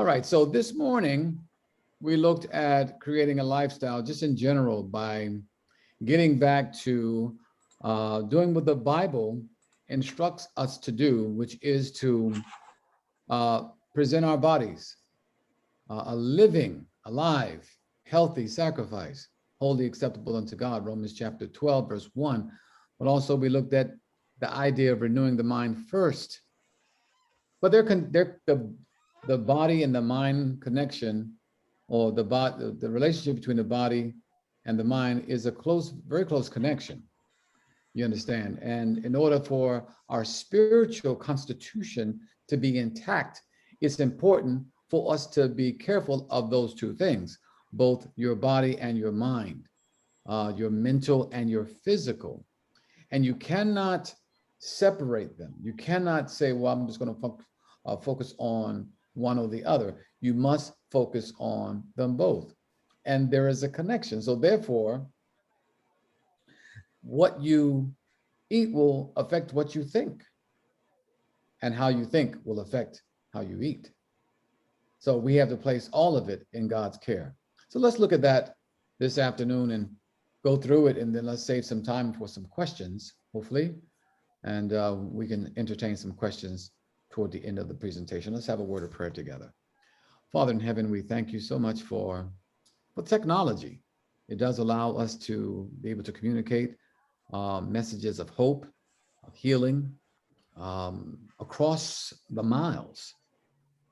All right, so this morning we looked at creating a lifestyle just in general by getting back to doing what the Bible instructs us to do, which is to present our bodies a living, alive, healthy sacrifice, wholly acceptable unto God, Romans chapter 12, verse 1. But also we looked at the idea of renewing the mind first. But the body and the mind connection, or the relationship between the body and the mind is a very close connection. You understand? And in order for our spiritual constitution to be intact, it's important for us to be careful of those two things, both your body and your mind, your mental and your physical. And you cannot separate them. You cannot say, well, I'm just going to focus on one or the other. You must focus on them both. And there is a connection. So therefore, what you eat will affect what you think, and how you think will affect how you eat. So we have to place all of it in God's care. So let's look at that this afternoon and go through it, and then let's save some time for some questions, hopefully, and we can entertain some questions toward the end of the presentation. Let's have a word of prayer together. Father in heaven, we thank you so much for technology. It does allow us to be able to communicate messages of hope, of healing across the miles.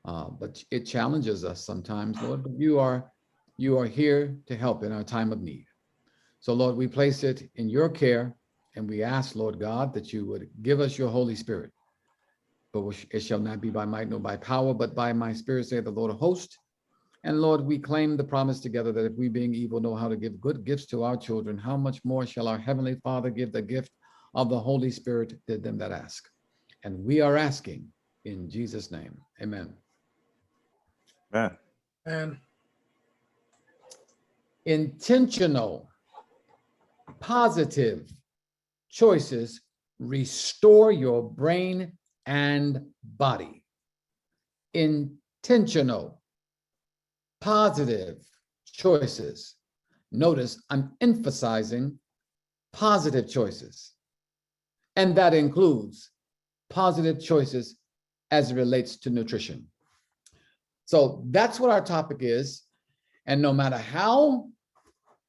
But it challenges us sometimes, Lord, but you are here to help in our time of need. So Lord, we place it in your care, and we ask, Lord God, that you would give us your Holy Spirit. But it shall not be by might nor by power, but by my spirit, saith the Lord of hosts. And Lord, we claim the promise together that if we being evil know how to give good gifts to our children, how much more shall our Heavenly Father give the gift of the Holy Spirit to them that ask? And we are asking in Jesus' name. Amen. Amen. And Intentional, positive choices restore your brain and body. Intentional, positive choices. Notice I'm emphasizing positive choices. And that includes positive choices as it relates to nutrition. So that's what our topic is. And no matter how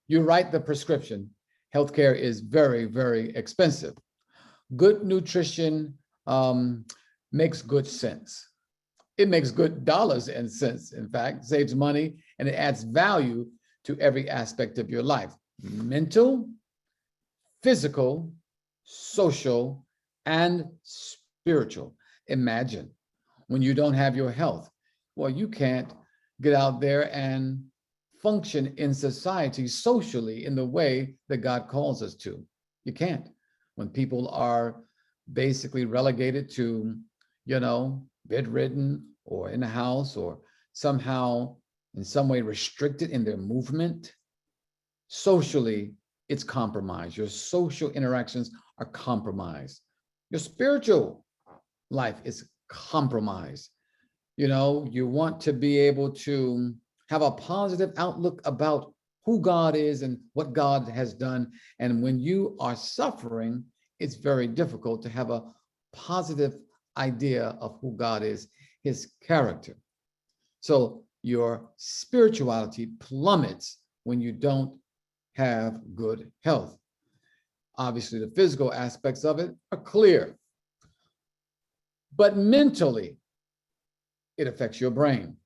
you write the prescription, healthcare is very, very expensive. Good nutrition makes good sense. It makes good dollars and cents, in fact, saves money, and it adds value to every aspect of your life. Mental, physical, social, and spiritual. Imagine when you don't have your health. Well, you can't get out there and function in society socially in the way that God calls us to. You can't. When people are basically relegated to, bedridden or in a house, or somehow in some way restricted in their movement, socially, it's compromised. Your social interactions are compromised. Your spiritual life is compromised. You want to be able to have a positive outlook about who God is and what God has done. And when you are suffering, it's very difficult to have a positive idea of who God is, his character. So your spirituality plummets when you don't have good health. Obviously, the physical aspects of it are clear. But mentally, it affects your brain.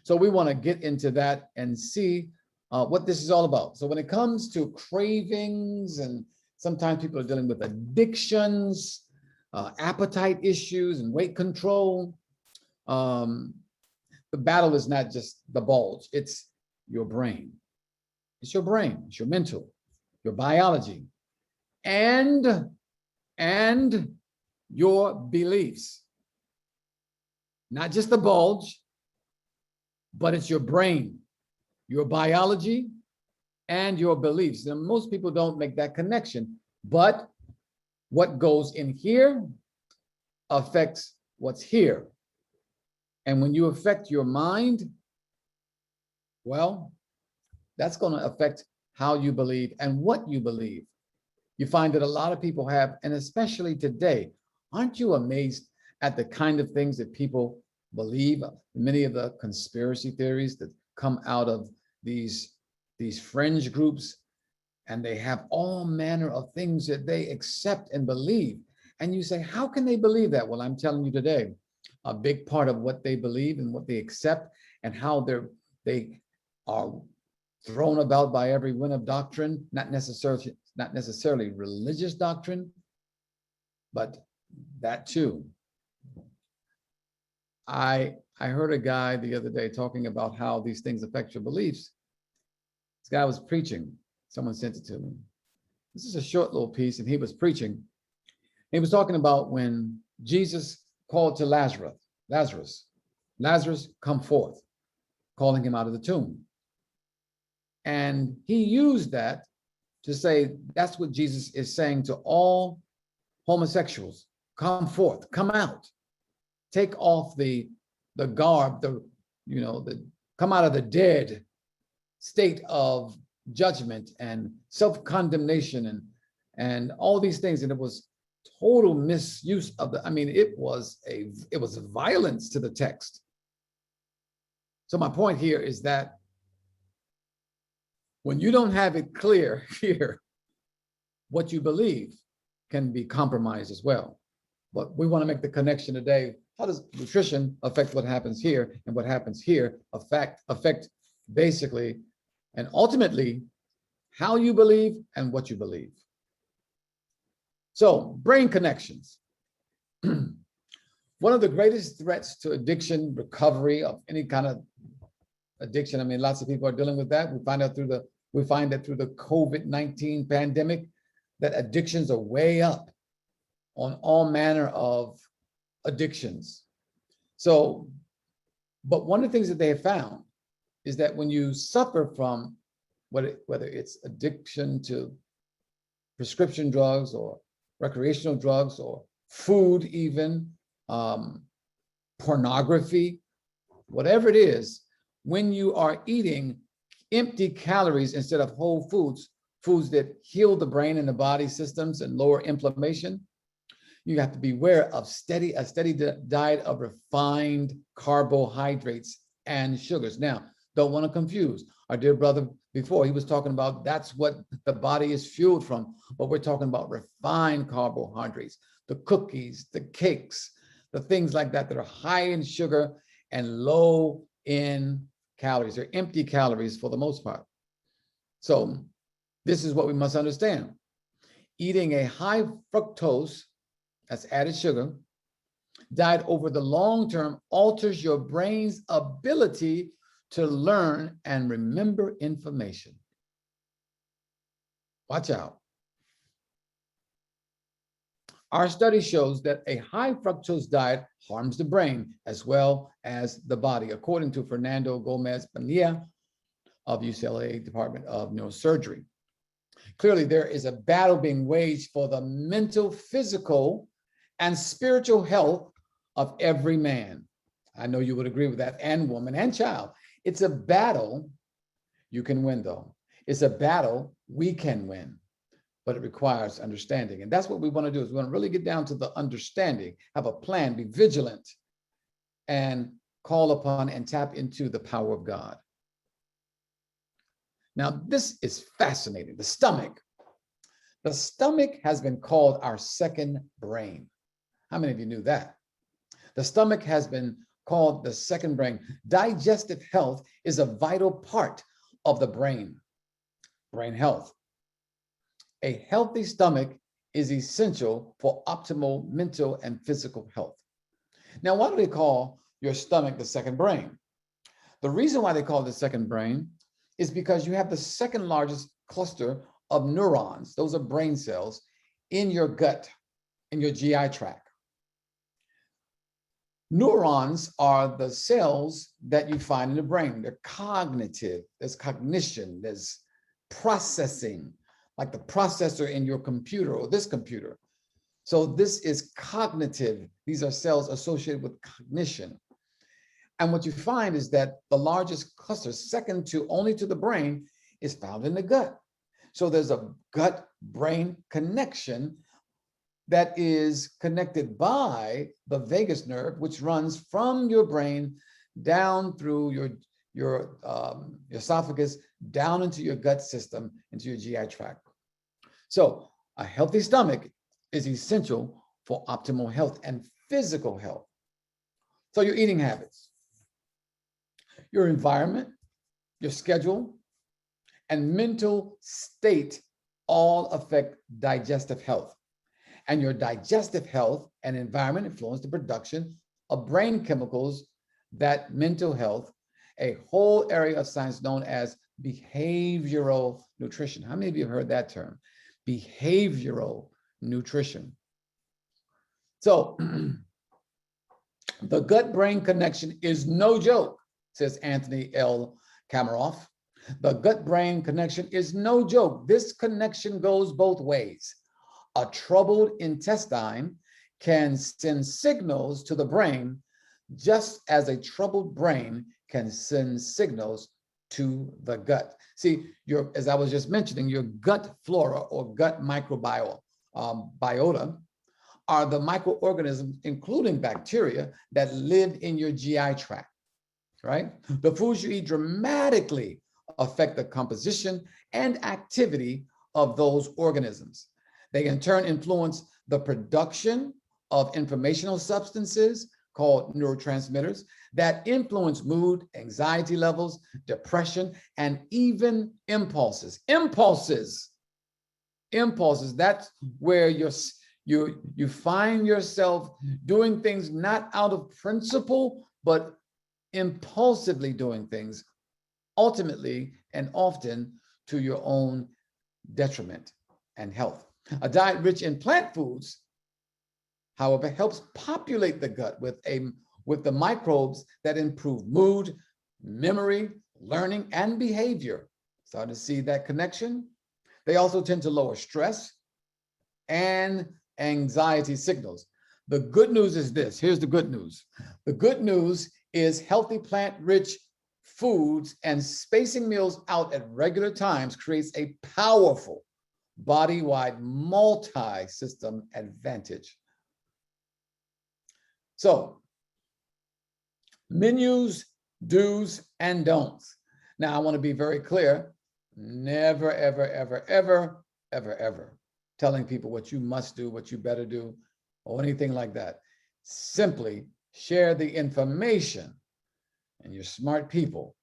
So we want to get into that and see what this is all about. So when it comes to cravings, and sometimes people are dealing with addictions, appetite issues, and weight control, the battle is not just the bulge, it's your brain. It's your brain, it's your mental, your biology, and your beliefs. Not just the bulge, but it's your brain, your biology, and your beliefs. And most people don't make that connection, but what goes in here affects what's here. And when you affect your mind, well, that's going to affect how you believe and what you believe. You find that a lot of people have, and especially today, aren't you amazed at the kind of things that people believe? Many of the conspiracy theories that come out of these fringe groups, and they have all manner of things that they accept and believe. And you say, how can they believe that? Well, I'm telling you today, a big part of what they believe and what they accept and how they are thrown about by every wind of doctrine, not necessarily religious doctrine, but that too. I heard a guy the other day talking about how these things affect your beliefs. This guy was preaching. Someone sent it to me. This is a short little piece, and he was preaching. He was talking about when Jesus called to Lazarus, come forth, calling him out of the tomb. And he used that to say that's what Jesus is saying to all homosexuals: come forth, come out, take off the garb, come out of the dead state of judgment and self-condemnation and all these things. And it was total misuse of it was violence to the text. So my point here is that when you don't have it clear here, what you believe can be compromised as well. But we want to make the connection today. How does nutrition affect what happens here, and what happens here affect basically and ultimately how you believe and what you believe? So, brain connections. One of the greatest threats to addiction, recovery of any kind of addiction, lots of people are dealing with that. We find that through the COVID-19 pandemic, that addictions are way up on all manner of addictions. So, but one of the things that they have found is that when you suffer from whether it's addiction to prescription drugs or recreational drugs or food, even pornography, whatever it is, when you are eating empty calories instead of whole foods that heal the brain and the body systems and lower inflammation, you have to beware of a steady diet of refined carbohydrates and sugars. Now, don't want to confuse. Our dear brother before, he was talking about that's what the body is fueled from, but we're talking about refined carbohydrates, the cookies, the cakes, the things like that are high in sugar and low in calories. They're empty calories for the most part. So this is what we must understand. Eating a high fructose, that's added sugar, diet over the long term alters your brain's ability to learn and remember information. Watch out. Our study shows that a high fructose diet harms the brain as well as the body, according to Fernando Gomez Bonilla of UCLA Department of Neurosurgery. Clearly, there is a battle being waged for the mental, physical, and spiritual health of every man. I know you would agree with that, and woman and child. It's a battle you can win, though. It's a battle we can win, but it requires understanding. And that's what we want to do, is we want to really get down to the understanding, have a plan, be vigilant, and call upon and tap into the power of God. Now, this is fascinating. The stomach. The stomach has been called our second brain. How many of you knew that? The stomach has been called the second brain. Digestive health is a vital part of the brain health. A healthy stomach is essential for optimal mental and physical health. Now, why do they call your stomach the second brain? The reason why they call it the second brain is because you have the second largest cluster of neurons, those are brain cells, in your gut, in your GI tract. Neurons are the cells that you find in the brain. They're cognitive, there's cognition, there's processing, like the processor in your computer or this computer. So this is cognitive. These are cells associated with cognition. And what you find is that the largest cluster, second to only to the brain, is found in the gut. So there's a gut-brain connection that is connected by the vagus nerve, which runs from your brain down through your esophagus, down into your gut system, into your GI tract. So a healthy stomach is essential for optimal health and physical health. So your eating habits, your environment, your schedule, and mental state all affect digestive health. And your digestive health and environment influence the production of brain chemicals that mental health, a whole area of science known as behavioral nutrition. How many of you have heard that term? Behavioral nutrition. So the gut-brain connection is no joke, says Anthony L. Kamaroff. The gut-brain connection is no joke. This connection goes both ways. A troubled intestine can send signals to the brain, just as a troubled brain can send signals to the gut. See, as I was just mentioning, your gut flora or gut microbiota are the microorganisms, including bacteria, that live in your GI tract, right? The foods you eat dramatically affect the composition and activity of those organisms. They in turn influence the production of informational substances called neurotransmitters that influence mood, anxiety levels, depression, and even impulses. Impulses, that's where you find yourself doing things not out of principle, but impulsively doing things, ultimately and often to your own detriment and health. A diet rich in plant foods, however, helps populate the gut with the microbes that improve mood, memory, learning, and behavior. Starting to see that connection. They also tend to lower stress and anxiety signals. The good news is this. Here's the good news. The good news is healthy plant-rich foods and spacing meals out at regular times creates a powerful body-wide multi-system advantage. So, menus, do's, and don'ts. Now, I want to be very clear. Never, ever, ever, ever, ever, ever telling people what you must do, what you better do, or anything like that. Simply share the information, and you're smart people.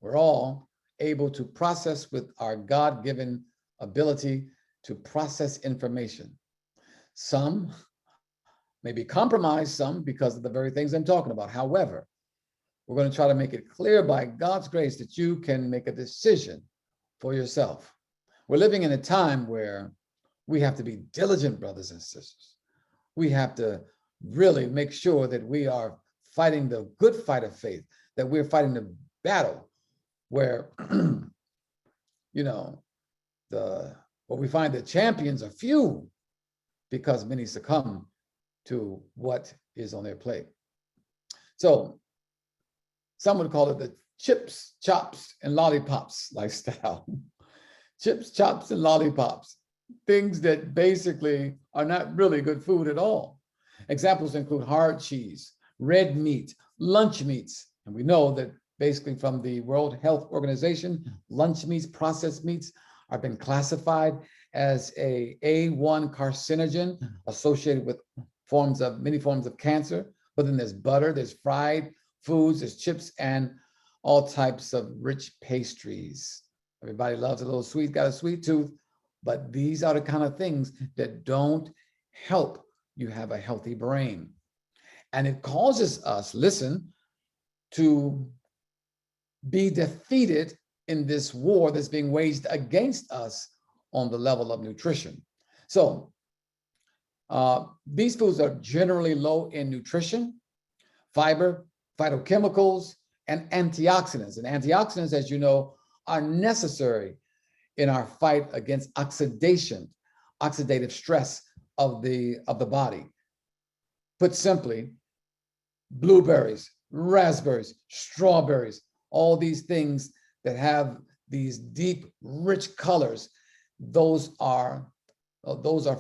We're all able to process with our God-given ability to process information. Some may be compromised, some because of the very things I'm talking about. However, we're going to try to make it clear by God's grace that you can make a decision for yourself. We're living in a time where we have to be diligent, brothers and sisters. We have to really make sure that we are fighting the good fight of faith, that we're fighting the battle where, where we find the champions are few because many succumb to what is on their plate. So some would call it the chips, chops, and lollipops lifestyle. Chips, chops, and lollipops, things that basically are not really good food at all. Examples include hard cheese, red meat, lunch meats. And we know that basically from the World Health Organization, lunch meats, processed meats, are been classified as a A1 carcinogen associated with many forms of cancer. But then there's butter, there's fried foods, there's chips, and all types of rich pastries. Everybody loves a little sweet, got a sweet tooth, but these are the kind of things that don't help you have a healthy brain. And it causes us, listen, to be defeated in this war that's being waged against us on the level of nutrition. So these foods are generally low in nutrition, fiber, phytochemicals, and antioxidants. And antioxidants, as you know, are necessary in our fight against oxidative stress of the body. Put simply, blueberries, raspberries, strawberries, all these things that have these deep, rich colors. Those are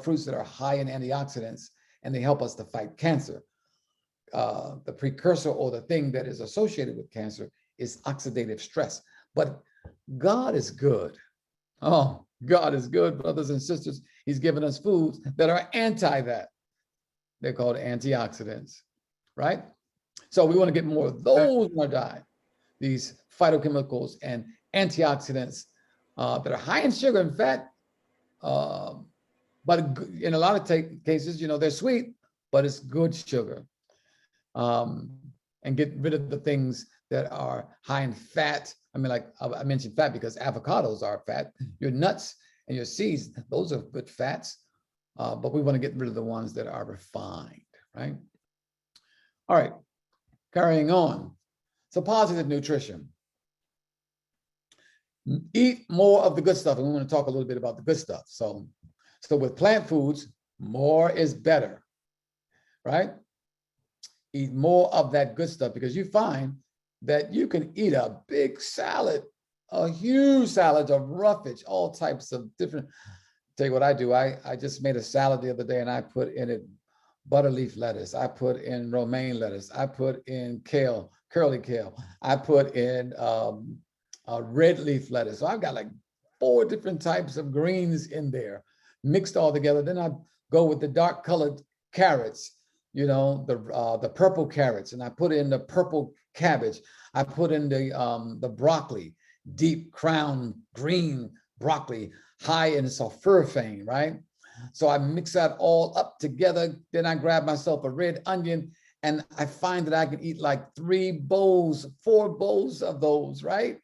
fruits that are high in antioxidants, and they help us to fight cancer. The precursor, or the thing that is associated with cancer, is oxidative stress. But God is good. Oh, God is good, brothers and sisters. He's given us foods that are anti that. They're called antioxidants, right? So we want to get more of those in our diet, these phytochemicals and antioxidants that are high in sugar and fat, but in a lot of cases, they're sweet, but it's good sugar. And get rid of the things that are high in fat. I mean, like I mentioned fat because avocados are fat. Your nuts and your seeds, those are good fats, but we want to get rid of the ones that are refined, right? All right, carrying on. So positive nutrition. Eat more of the good stuff, and we want to talk a little bit about the good stuff. So with plant foods, more is better, right? Eat more of that good stuff, because you find that you can eat a big salad, a huge salad of roughage, all types of different. Tell you what I do. I just made a salad the other day, and I put in it butter leaf lettuce. I put in romaine lettuce. I put in kale, curly kale. I put in red leaf lettuce. So I've got like 4 different types of greens in there, mixed all together. Then I go with the dark colored carrots, the purple carrots, and I put in the purple cabbage. I put in the broccoli, deep crown green broccoli, high in sulforaphane, right? So I mix that all up together. Then I grab myself a red onion, and I find that I can eat like 3 bowls, 4 bowls of those, right?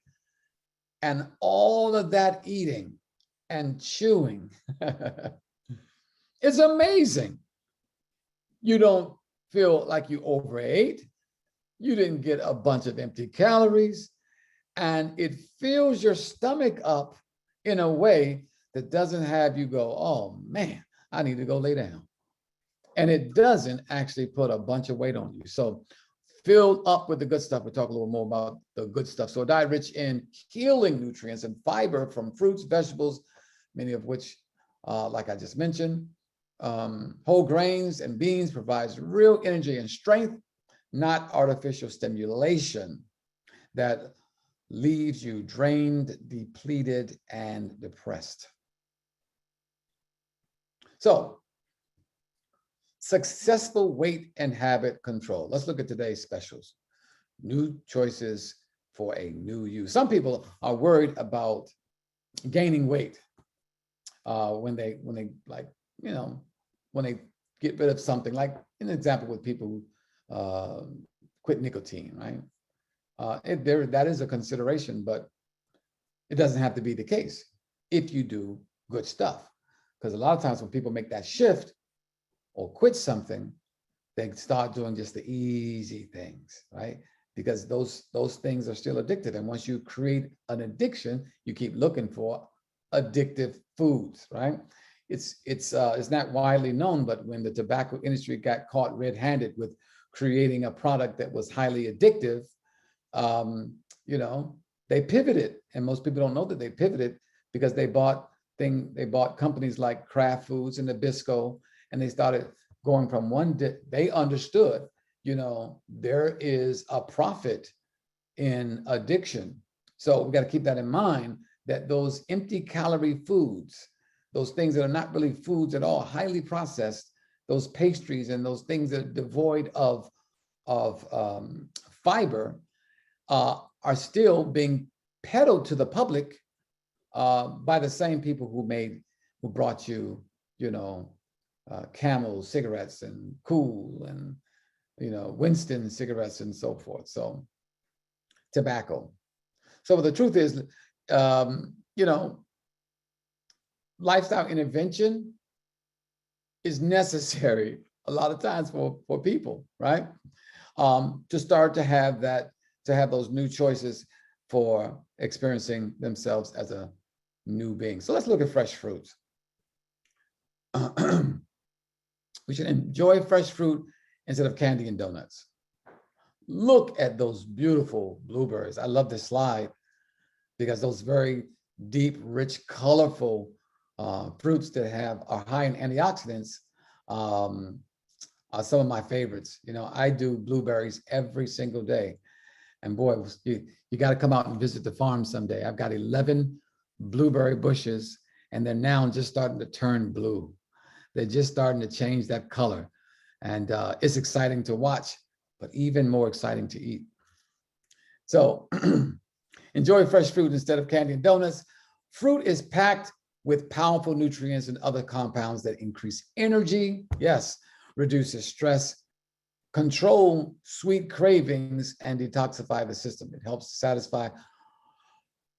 And all of that eating and chewing, it's amazing. You don't feel like you overate. You didn't get a bunch of empty calories, and it fills your stomach up in a way that doesn't have you go, oh man, I need to go lay down. And it doesn't actually put a bunch of weight on you. So filled up with the good stuff. We'll talk a little more about the good stuff. So a diet rich in healing nutrients and fiber from fruits, vegetables, many of which, like I just mentioned, whole grains and beans provides real energy and strength, not artificial stimulation that leaves you drained, depleted, and depressed. So, successful weight and habit control. Let's look at today's specials. New choices for a new you. Some people are worried about gaining weight when they get rid of something, like an example with people who quit nicotine, right? That is a consideration, but it doesn't have to be the case if you do good stuff. Because a lot of times when people make that shift or quit something, they start doing just the easy things, right? Because those things are still addictive. And once you create an addiction, you keep looking for addictive foods, right? It's not widely known, but when the tobacco industry got caught red-handed with creating a product that was highly addictive, they pivoted, and most people don't know that they pivoted because they bought companies like Kraft Foods and Nabisco, and they started going from they understood, there is a profit in addiction. So we got to keep that in mind, that those empty calorie foods, those things that are not really foods at all, highly processed, those pastries and those things that are devoid of fiber, are still being peddled to the public by the same people who brought you, Camel cigarettes and Cool and, Winston cigarettes and so forth. So tobacco. So the truth is, lifestyle intervention is necessary a lot of times for people, right? To start to have those new choices for experiencing themselves as a new being. So let's look at fresh fruits. We should enjoy fresh fruit instead of candy and donuts. Look at those beautiful blueberries. I love this slide because those very deep, rich, colorful fruits that are high in antioxidants are some of my favorites. You know, I do blueberries every single day. And boy, you got to come out and visit the farm someday. I've got 11 blueberry bushes, and they're now just starting to turn blue. They're just starting to change that color. And it's exciting to watch, but even more exciting to eat. So enjoy fresh fruit instead of candy and donuts. Fruit is packed with powerful nutrients and other compounds that increase energy, yes, reduces stress, control sweet cravings, and detoxify the system. It helps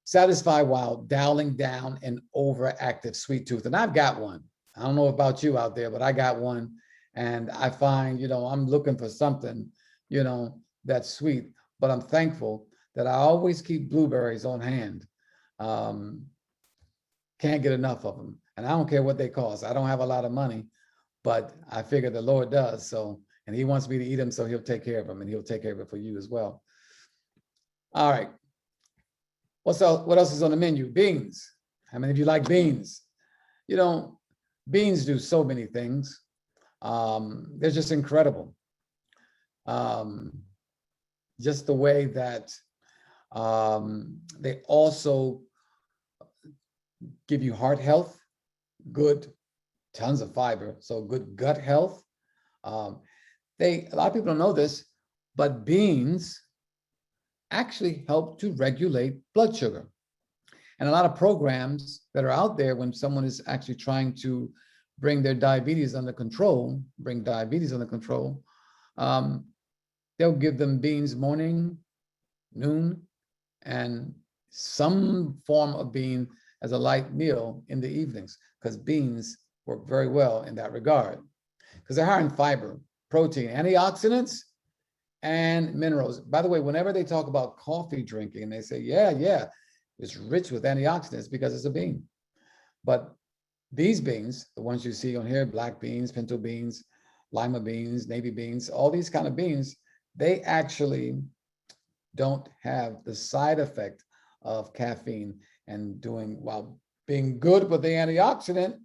satisfy while dialing down an overactive sweet tooth. And I've got one. I don't know about you out there, but I got one. And I find, I'm looking for something, that's sweet, but I'm thankful that I always keep blueberries on hand. Can't get enough of them. And I don't care what they cost. I don't have a lot of money, but I figure the Lord does. So, and he wants me to eat them, so he'll take care of them, and he'll take care of it for you as well. All right. What else is on the menu? Beans. How many of you like beans? Beans do so many things. They're just incredible. Just the way that they also give you heart health, good, tons of fiber, so good gut health. A lot of people don't know this, but beans actually help to regulate blood sugar. And a lot of programs that are out there when someone is actually trying to bring diabetes under control, they'll give them beans morning, noon, and some form of bean as a light meal in the evenings, because beans work very well in that regard, because they're high in fiber, protein, antioxidants, and minerals. By the way, whenever they talk about coffee drinking, and they say, yeah, it's rich with antioxidants because it's a bean. But these beans, the ones you see on here, black beans, pinto beans, lima beans, navy beans, all these kind of beans, they actually don't have the side effect of caffeine and while being good with the antioxidant,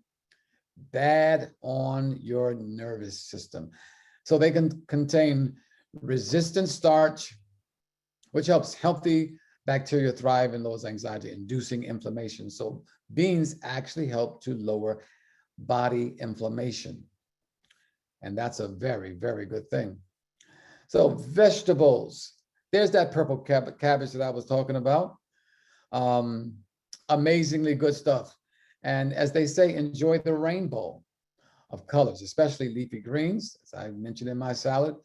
bad on your nervous system. So they can contain resistant starch, which helps healthy bacteria thrive in those anxiety-inducing inflammation. So beans actually help to lower body inflammation. And that's a very, very good thing. So vegetables, there's that purple cabbage that I was talking about. Amazingly good stuff. And as they say, enjoy the rainbow of colors, especially leafy greens, as I mentioned in my salad,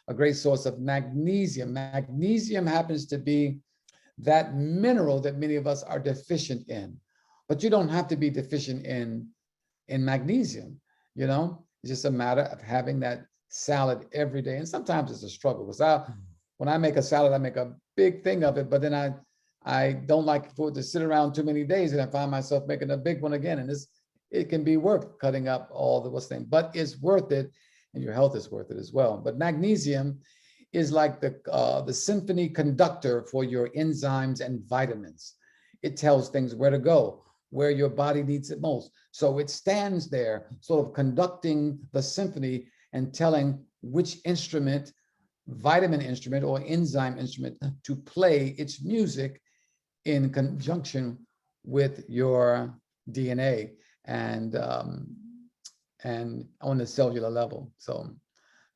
a great source of magnesium. Magnesium happens to be that mineral that many of us are deficient in, but you don't have to be deficient in magnesium. It's just a matter of having that salad every day. And sometimes it's a struggle, because when I make a salad, I make a big thing of it, but then I don't like for it to sit around too many days, and I find myself making a big one again. And it can be worth cutting up all the but it's worth it, and your health is worth it as well. But magnesium is like the symphony conductor for your enzymes and vitamins. It tells things where to go, where your body needs it most. So it stands there sort of conducting the symphony and telling which instrument, vitamin instrument or enzyme instrument, to play its music in conjunction with your DNA and on the cellular level. So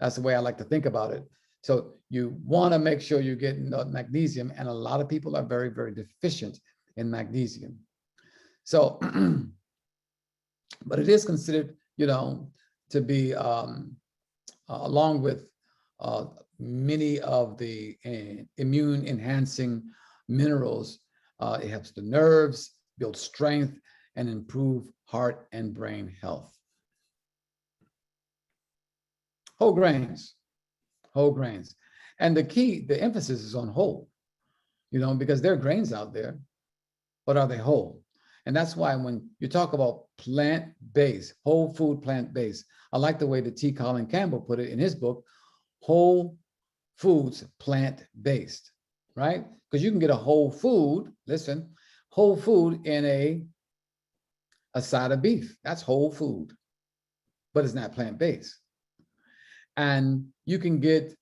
that's the way I like to think about it. So you want to make sure you get magnesium, and a lot of people are very, very deficient in magnesium. So, but it is considered, to be, along with many of the immune enhancing minerals, it helps the nerves, build strength, and improve heart and brain health. Whole grains. And the emphasis is on whole, because there are grains out there, but are they whole? And that's why when you talk about plant-based, whole food plant-based, I like the way that T. Colin Campbell put it in his book, Whole foods plant-based, right? Because you can get a whole food, listen, whole food in a side of beef. That's whole food, but it's not plant-based. And you can get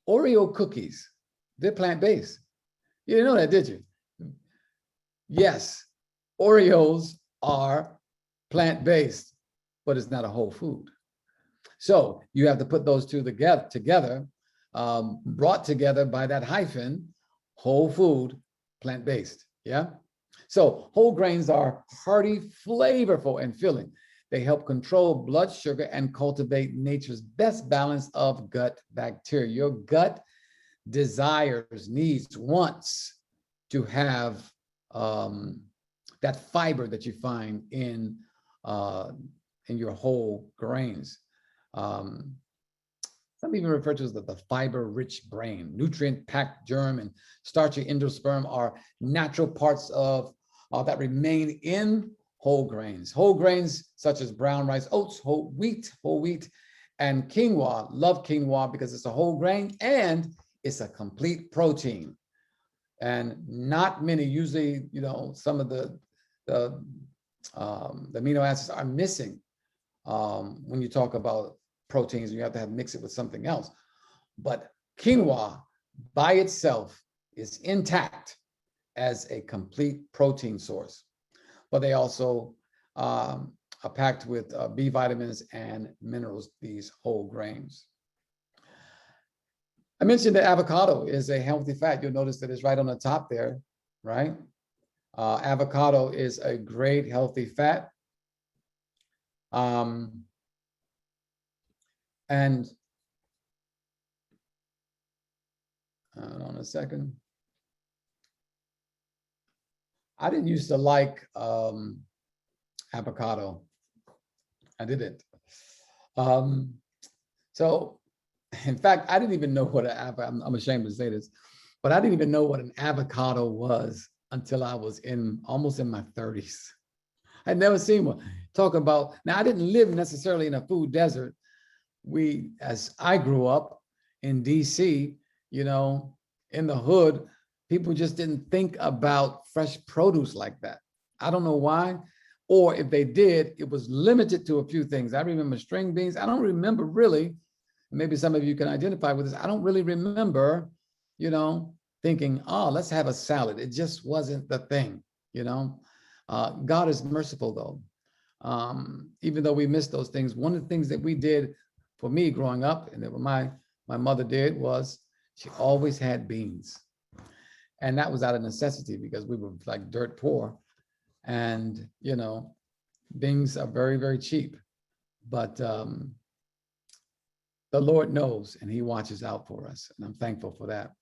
Oreo cookies. They're plant-based. You didn't know that, did you? Yes, Oreos are plant-based, but it's not a whole food. So you have to put those two together, brought together by that hyphen, whole food, plant-based, yeah? So whole grains are hearty, flavorful, and filling. They help control blood sugar and cultivate nature's best balance of gut bacteria. Your gut desires, needs, wants to have that fiber that you find in your whole grains. Some even refer to as the fiber-rich brain. Nutrient-packed germ and starchy endosperm are natural parts of that remain in whole grains. Whole grains such as brown rice, oats, whole wheat, and quinoa. Love quinoa because it's a whole grain and it's a complete protein. And not many, usually, you know, some of the amino acids are missing when you talk about proteins. You have to mix it with something else. But quinoa by itself is intact as a complete protein source. But they also are packed with B vitamins and minerals, these whole grains. I mentioned that avocado is a healthy fat. You'll notice that it's right on the top there, right? Avocado is a great healthy fat. And hold on a second. I didn't used to like avocado. I didn't. So, in fact, I didn't even know what I'm ashamed to say this, but I didn't even know what an avocado was until I was almost in my 30s. I'd never seen one. Talk about, now I didn't live necessarily in a food desert. As I grew up in DC, you know, in the hood, people just didn't think about fresh produce like that. I don't know why, or if they did, it was limited to a few things. I remember string beans. I don't remember really, maybe some of you can identify with this. I don't really remember, you know, thinking, oh, let's have a salad. It just wasn't the thing, you know. God is merciful though. Even though we missed those things, one of the things that we did for me growing up, and that my mother did, was she always had beans. And that was out of necessity because we were like dirt poor. And, you know, beans are very, very cheap. But the Lord knows, and he watches out for us. And I'm thankful for that.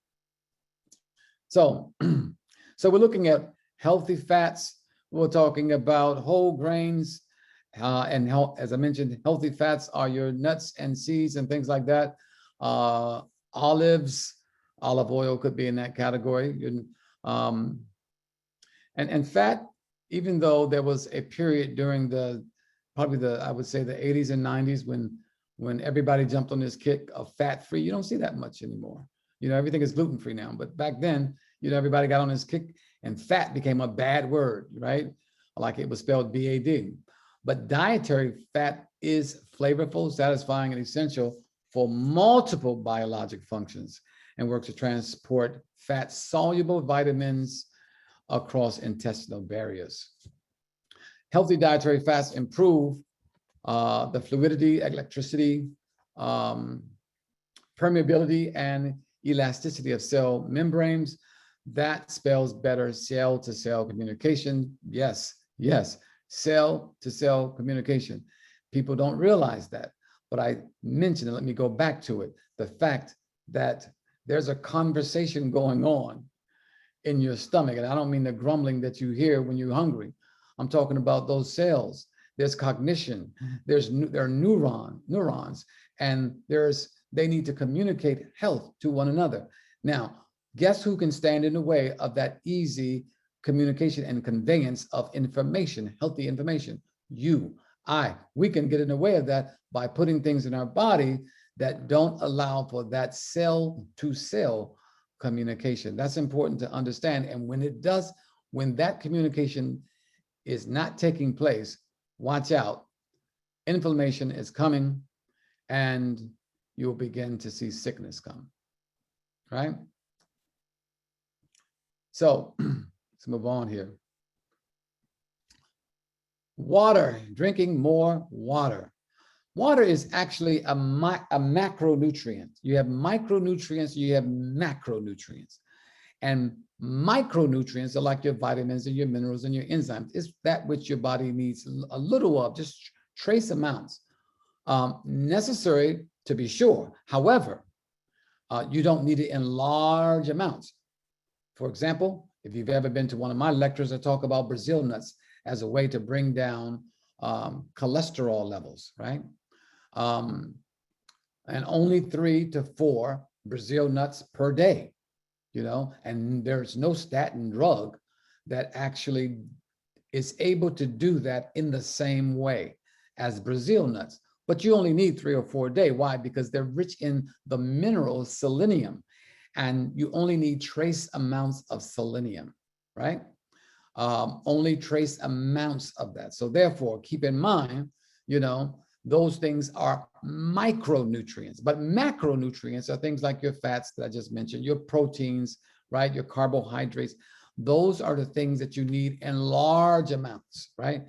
So, so we're looking at healthy fats. We're talking about whole grains. And as I mentioned, healthy fats are your nuts and seeds and things like that. Olives, olive oil could be in that category. And fat, even though there was a period during I would say the 80s and 90s when everybody jumped on this kick of fat-free, you don't see that much anymore. You know, everything is gluten-free now. But back then, you know, everybody got on this kick and fat became a bad word, right? Like it was spelled B-A-D. But dietary fat is flavorful, satisfying, and essential for multiple biologic functions and works to transport fat-soluble vitamins across intestinal barriers. Healthy dietary fats improve the fluidity, electricity, permeability, and elasticity of cell membranes. That spells better cell-to-cell communication. Yes, yes, cell-to-cell communication. People don't realize that, but I mentioned, and let me go back to it, the fact that there's a conversation going on in your stomach. And I don't mean the grumbling that you hear when you're hungry. I'm talking about those cells. There's cognition, there are neurons, and they need to communicate health to one another. Now, guess who can stand in the way of that easy communication and conveyance of information, healthy information? You, I. We can get in the way of that by putting things in our body that don't allow for that cell to cell communication. That's important to understand. And when it does, when that communication is not taking place, watch out. Inflammation is coming and you'll begin to see sickness come, right? So let's move on here. Water, drinking more water. Water is actually a macronutrient. You have micronutrients, you have macronutrients. And micronutrients are like your vitamins and your minerals and your enzymes. It's that which your body needs a little of, just trace amounts. Necessary to be sure. However, you don't need it in large amounts. For example, if you've ever been to one of my lectures, I talk about Brazil nuts as a way to bring down cholesterol levels, right? And only 3 to 4 Brazil nuts per day, you know, and there's no statin drug that actually is able to do that in the same way as Brazil nuts. But you only need 3 or 4 a day. Why? Because they're rich in the mineral selenium, and you only need trace amounts of selenium, right? Only trace amounts of that. So therefore, keep in mind, you know, those things are micronutrients, but macronutrients are things like your fats that I just mentioned, your proteins, right? Your carbohydrates. Those are the things that you need in large amounts, right?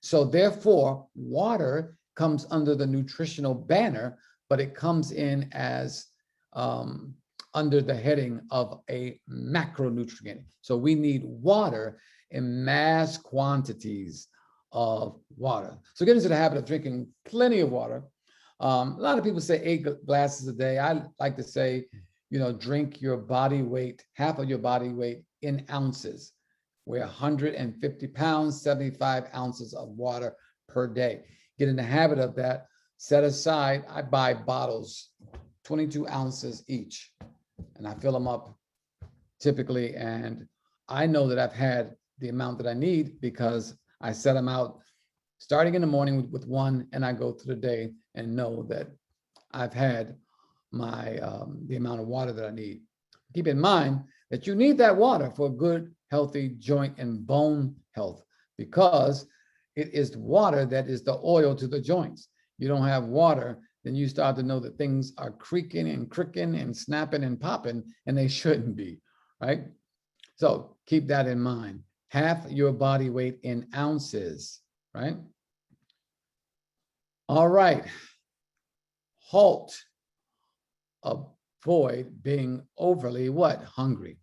So therefore, water comes under the nutritional banner, but it comes in as under the heading of a macronutrient. So we need water in mass quantities of water. So get into the habit of drinking plenty of water. A lot of people say 8 glasses a day. I like to say, you know, drink your body weight, half of your body weight in ounces. We're 150 pounds, 75 ounces of water per day. Get in the habit of that. Set aside, I buy bottles, 22 ounces each, and I fill them up typically. And I know that I've had the amount that I need because I set them out starting in the morning with one, and I go through the day and know that I've had my the amount of water that I need. Keep in mind that you need that water for good, healthy joint and bone health, because it is water that is the oil to the joints. You don't have water, then you start to know that things are creaking and cricking and snapping and popping, and they shouldn't be, right? So keep that in mind. Half your body weight in ounces, right? All right. Halt. Avoid being overly what? Hungry,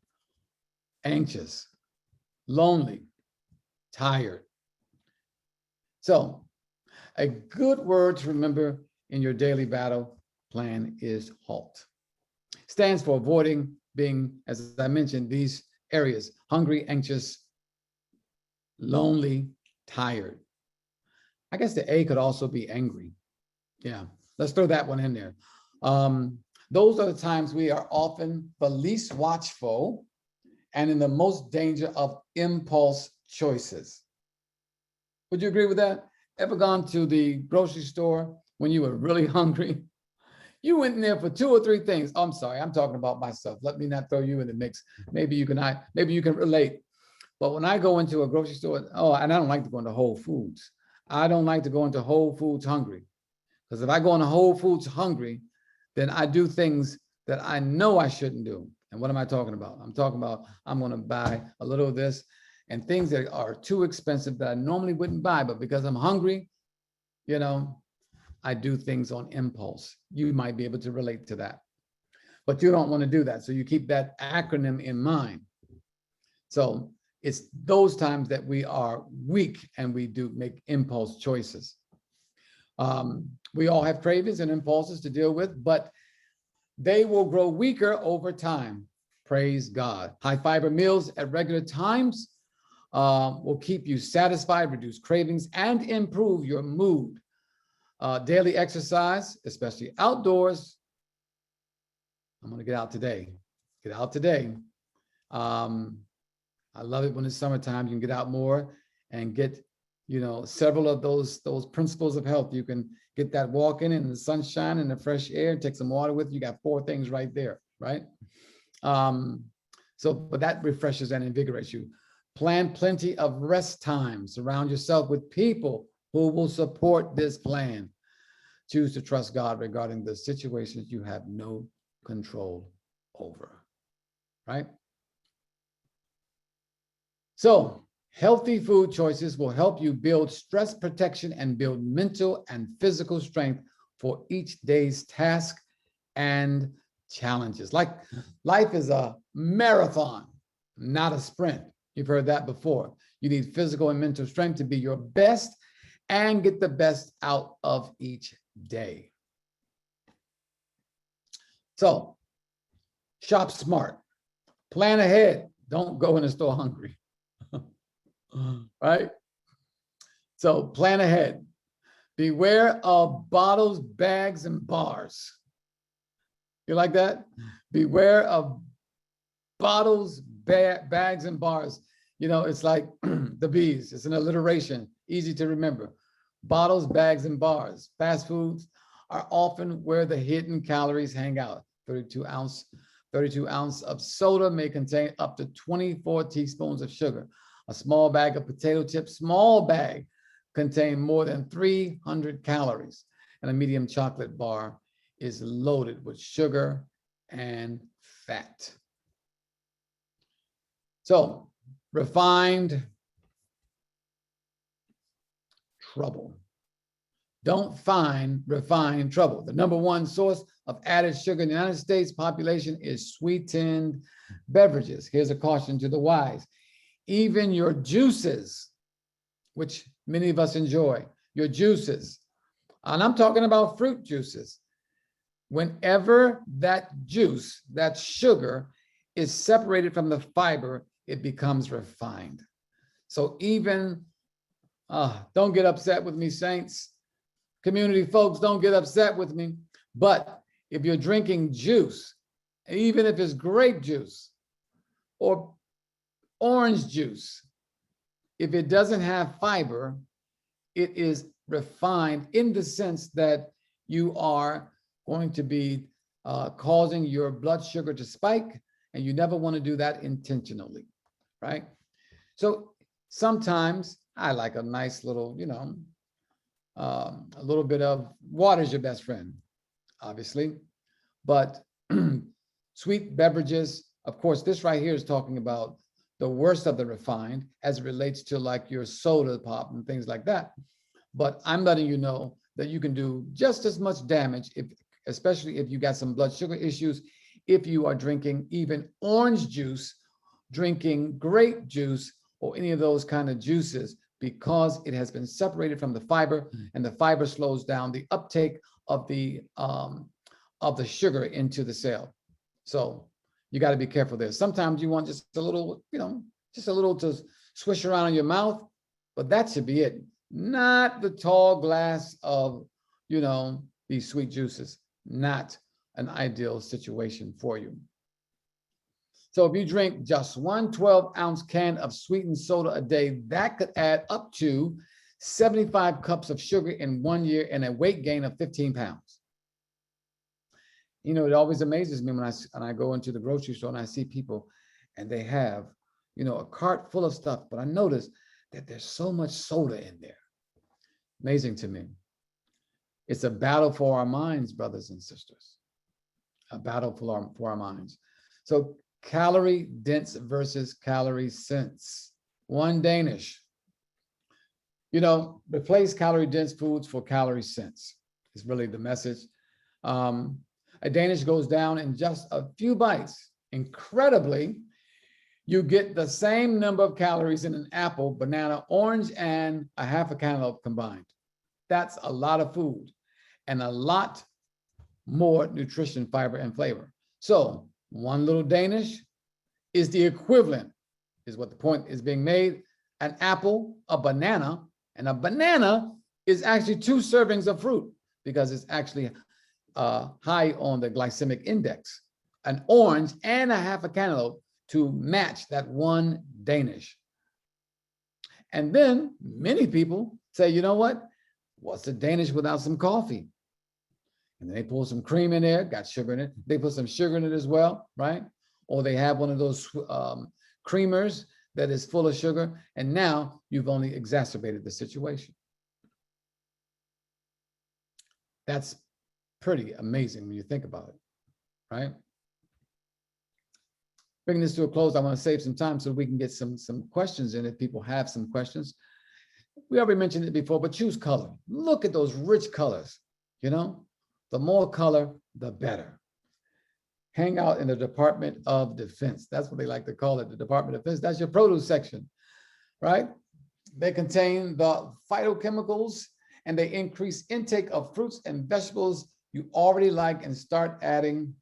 anxious, lonely, tired. So a good word to remember in your daily battle plan is HALT. Stands for avoiding being, as I mentioned, these areas: hungry, anxious, lonely, tired. I guess the A could also be angry. Yeah, let's throw that one in there. Those are the times we are often the least watchful and in the most danger of impulse choices. Would you agree with that? Ever gone to the grocery store when you were really hungry? You went in there for 2 or 3 things. Oh, I'm sorry, I'm talking about myself. Let me not throw you in the mix. Maybe you can relate. But when I go into a grocery store, and I don't like to go into Whole Foods. I don't like to go into Whole Foods hungry. Because if I go into Whole Foods hungry, then I do things that I know I shouldn't do. And what am I talking about? I'm talking about I'm going to buy a little of this and things that are too expensive that I normally wouldn't buy, but because I'm hungry, you know, I do things on impulse. You might be able to relate to that, but you don't want to do that. So you keep that acronym in mind. So it's those times that we are weak and we do make impulse choices. We all have cravings and impulses to deal with, but they will grow weaker over time. Praise God. High fiber meals at regular times will keep you satisfied, reduce cravings, and improve your mood. Daily exercise, especially outdoors. I'm going to get out today. Get out today. I love it when it's summertime. You can get out more and get several of those principles of health. You can get that walk in the sunshine and the fresh air, take some water with you. You got 4 things right there, right? But that refreshes and invigorates you. Plan plenty of rest time. Surround yourself with people who will support this plan. Choose to trust God regarding the situations you have no control over, right? So healthy food choices will help you build stress protection and build mental and physical strength for each day's task and challenges. Like life is a marathon, not a sprint. You've heard that before. You need physical and mental strength to be your best and get the best out of each day. So shop smart, plan ahead. Don't go in the store hungry. Right? So plan ahead. Beware of bottles, bags, and bars. You like that? Beware of bottles, bags, and bars. It's like the bees. It's an alliteration, easy to remember. Bottles, bags, and bars. Fast foods are often where the hidden calories hang out. 32 ounce of soda may contain up to 24 teaspoons of sugar. A small bag of potato chips, contain more than 300 calories. And a medium chocolate bar is loaded with sugar and fat. So, refined trouble. Don't find refined trouble. The number one source of added sugar in the United States population is sweetened beverages. Here's a caution to the wise. Even your juices, which many of us enjoy, your juices, and I'm talking about fruit juices, whenever that juice, that sugar, is separated from the fiber, it becomes refined. So even, don't get upset with me, saints. Community folks, don't get upset with me. But if you're drinking juice, even if it's grape juice or orange juice, if it doesn't have fiber, it is refined in the sense that you are going to be causing your blood sugar to spike, and you never want to do that intentionally, right? So sometimes I like a nice little, a little bit of water is your best friend, obviously, but sweet beverages, of course, this right here is talking about the worst of the refined as it relates to like your soda pop and things like that. But I'm letting you know that you can do just as much damage, especially if you got some blood sugar issues, if you are drinking even orange juice, drinking grape juice, or any of those kind of juices, because it has been separated from the fiber, and the fiber slows down the uptake of the sugar into the cell. So you got to be careful there. Sometimes you want just a little, just a little to swish around in your mouth, but that should be it. Not the tall glass of, these sweet juices. Not an ideal situation for you. So if you drink just one 12-ounce can of sweetened soda a day, that could add up to 75 cups of sugar in 1 year and a weight gain of 15 pounds. It always amazes me when I go into the grocery store and I see people and they have, a cart full of stuff, but I notice that there's so much soda in there. Amazing to me. It's a battle for our minds, brothers and sisters. A battle for our minds. So calorie dense versus calorie sense. One Danish. Replace calorie dense foods for calorie sense is really the message. A Danish goes down in just a few bites. Incredibly, you get the same number of calories in an apple, banana, orange, and a half a cantaloupe combined. That's a lot of food and a lot more nutrition, fiber, and flavor. So one little Danish is the equivalent, is what the point is being made, an apple, a banana, and a banana is actually 2 servings of fruit because it's actually high on the glycemic index. An orange and a half a cantaloupe to match that one Danish. And then many people say, you know what? What's the Danish without some coffee? And they pull some cream in there, got sugar in it. They put some sugar in it as well, right? Or they have one of those creamers that is full of sugar. And now you've only exacerbated the situation. That's pretty amazing when you think about it, right? Bringing this to a close, I want to save some time so we can get some questions in if people have some questions. We already mentioned it before, but choose color. Look at those rich colors, you know? The more color, the better. Hang out in the Department of Defense. That's what they like to call it, the Department of Defense. That's your produce section, right? They contain the phytochemicals and they increase intake of fruits and vegetables you already like and start adding,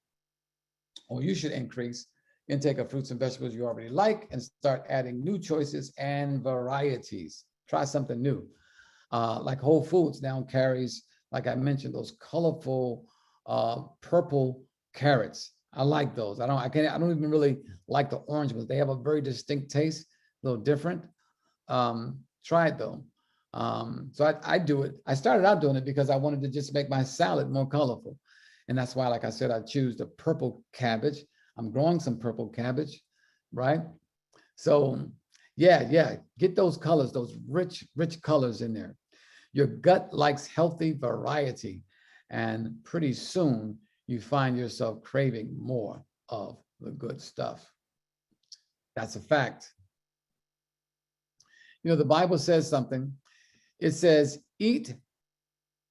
or you should increase intake of fruits and vegetables you already like and start adding new choices and varieties. Try something new. Like Whole Foods now carries, like I mentioned, those colorful purple carrots. I like those. I don't even really like the orange ones. They have a very distinct taste, a little different. Try it though. So I do it. I started out doing it because I wanted to just make my salad more colorful. And that's why, like I said, I choose the purple cabbage. I'm growing some purple cabbage, right? So yeah, get those colors, those rich colors in there. Your gut likes healthy variety, and pretty soon you find yourself craving more of the good stuff. That's a fact. You know, the Bible says something. It says, eat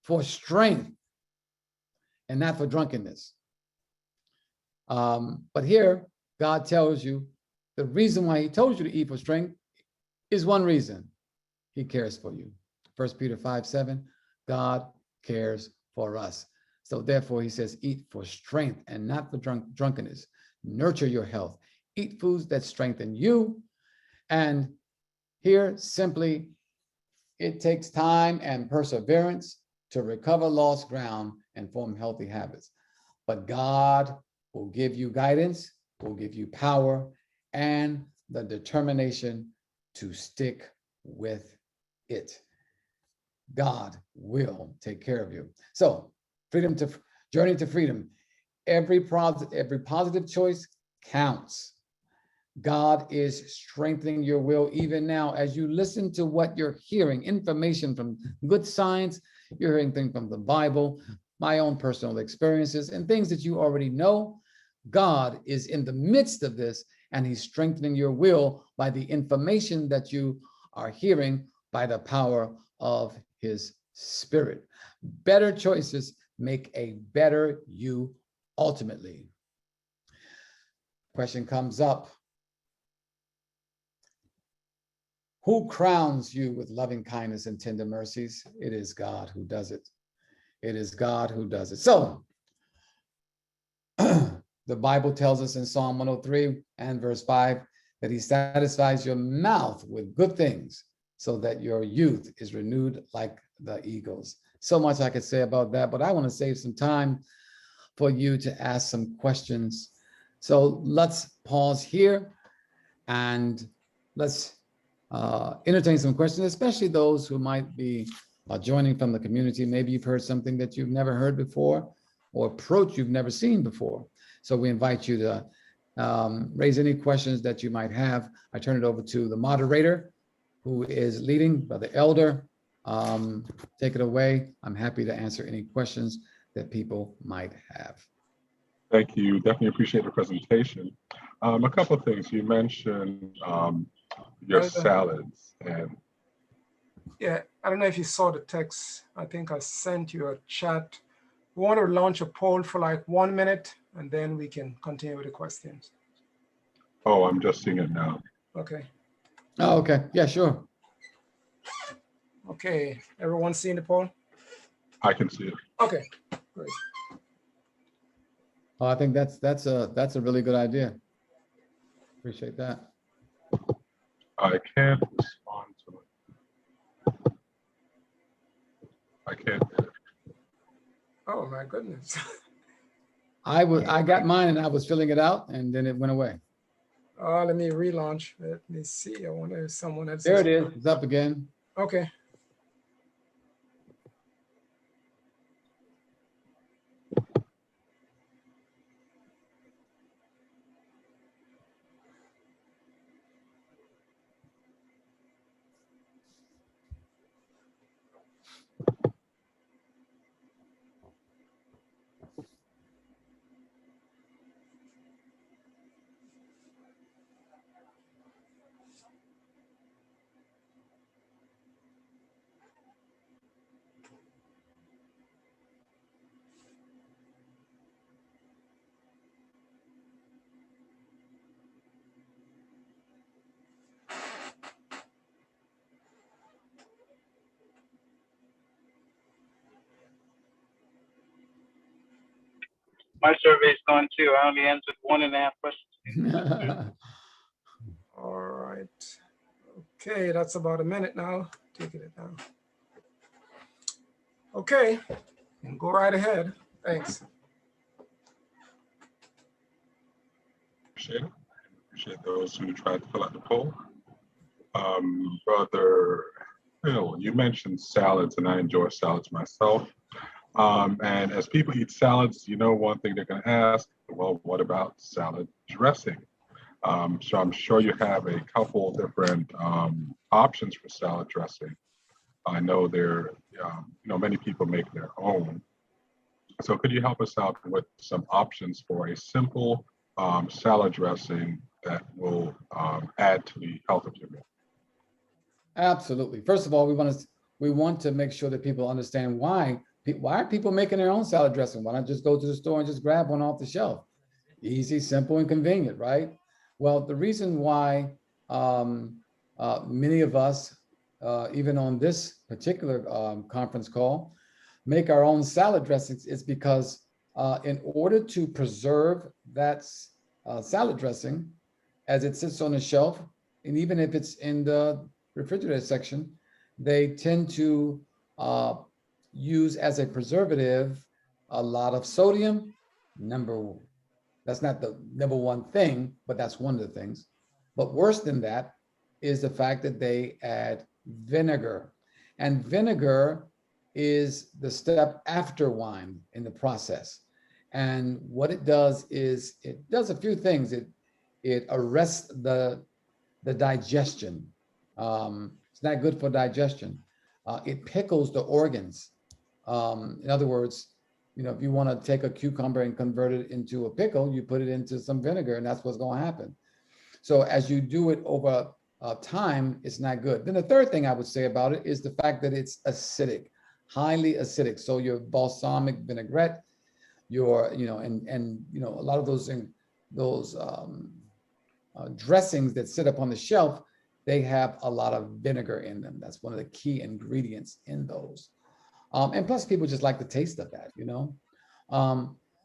for strength and not for drunkenness. But here, God tells you the reason why he told you to eat for strength is one reason. He cares for you. 1 Peter 5:7, God cares for us. So therefore, he says, eat for strength and not for drunkenness. Nurture your health. Eat foods that strengthen you. And here, simply, it takes time and perseverance to recover lost ground and form healthy habits. But God will give you guidance, will give you power, and the determination to stick with it. God will take care of you. So, journey to freedom. Every positive choice counts. God is strengthening your will even now as you listen to what you're hearing, information from good science, you're hearing things from the Bible, my own personal experiences, and things that you already know. God is in the midst of this, and he's strengthening your will by the information that you are hearing by the power of his Spirit. Better choices make a better you ultimately. Question comes up. Who crowns you with loving kindness and tender mercies? It is God who does it. It is God who does it. So, the Bible tells us in Psalm 103 and verse 5 that he satisfies your mouth with good things so that your youth is renewed like the eagles. So much I could say about that, but I want to save some time for you to ask some questions. So let's pause here and let's entertain some questions, especially those who might be joining from the community. Maybe you've heard something that you've never heard before or approach you've never seen before. So we invite you to raise any questions that you might have. I turn it over to the moderator who is leading, Brother Elder. Take it away. I'm happy to answer any questions that people might have. Thank you. Definitely appreciate the presentation. A couple of things. You mentioned your salads and yeah, I don't know if you saw the text. I think I sent you a chat. We want to launch a poll for like 1 minute, and then we can continue with the questions. oh, I'm just seeing it now. Okay. Oh, okay. Yeah, sure. Okay. Everyone seeing the poll? I can see it. Okay. Great. Oh, I think that's a really good idea. Appreciate that. I can't respond to it. I can't. Oh my goodness. I got mine and I was filling it out and then it went away. Let me relaunch. Let me see. I wonder if someone else. There it is. It's up again. Okay. My survey's gone too. I only answered 1.5 questions. All right. Okay, that's about a minute now. Taking it down. Okay, and go right ahead. Thanks. Appreciate it. Appreciate those who tried to fill out the poll. Brother Phil, you mentioned salads, and I enjoy salads myself. And as people eat salads, you know, one thing they're going to ask, well, what about salad dressing? So I'm sure you have a couple different options for salad dressing. I know many people make their own. So could you help us out with some options for a simple salad dressing that will add to the health of your meal? Absolutely. First of all, we want to make sure that people understand why are people making their own salad dressing? Why not just go to the store and just grab one off the shelf? Easy, simple, and convenient, right? Well, the reason why many of us, even on this particular conference call, make our own salad dressings is because in order to preserve that salad dressing as it sits on the shelf, and even if it's in the refrigerator section, they tend to use as a preservative a lot of sodium. That's not the number one thing, but that's one of the things. But worse than that is the fact that they add vinegar. And vinegar is the step after wine in the process. And what it does is it does a few things. It arrests the digestion. It's not good for digestion. It pickles the organs. In other words, if you want to take a cucumber and convert it into a pickle, you put it into some vinegar, and that's what's going to happen. So as you do it over time, it's not good. Then the third thing I would say about it is the fact that it's acidic, highly acidic. So your balsamic vinaigrette, a lot of those dressings that sit up on the shelf, they have a lot of vinegar in them. That's one of the key ingredients in those. And plus people just like the taste of that,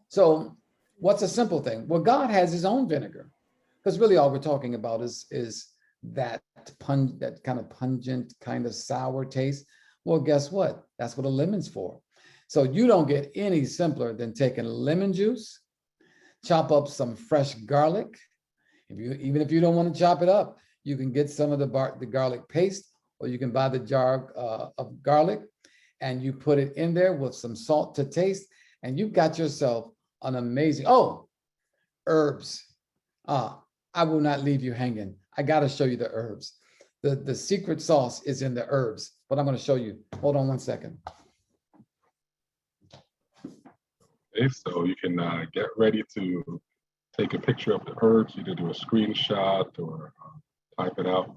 So what's a simple thing? Well, God has his own vinegar, because really all we're talking about is that kind of pungent, kind of sour taste. Well, guess what? That's what a lemon's for. So you don't get any simpler than taking lemon juice, chop up some fresh garlic. Even if you don't want to chop it up, you can get some of the garlic paste, or you can buy the jar of garlic, and you put it in there with some salt to taste, and you've got yourself an amazing, herbs. I will not leave you hanging. I got to show you the herbs. The secret sauce is in the herbs, but I'm going to show you. Hold on one second. Okay, so you can get ready to take a picture of the herbs, either do a screenshot or type it out.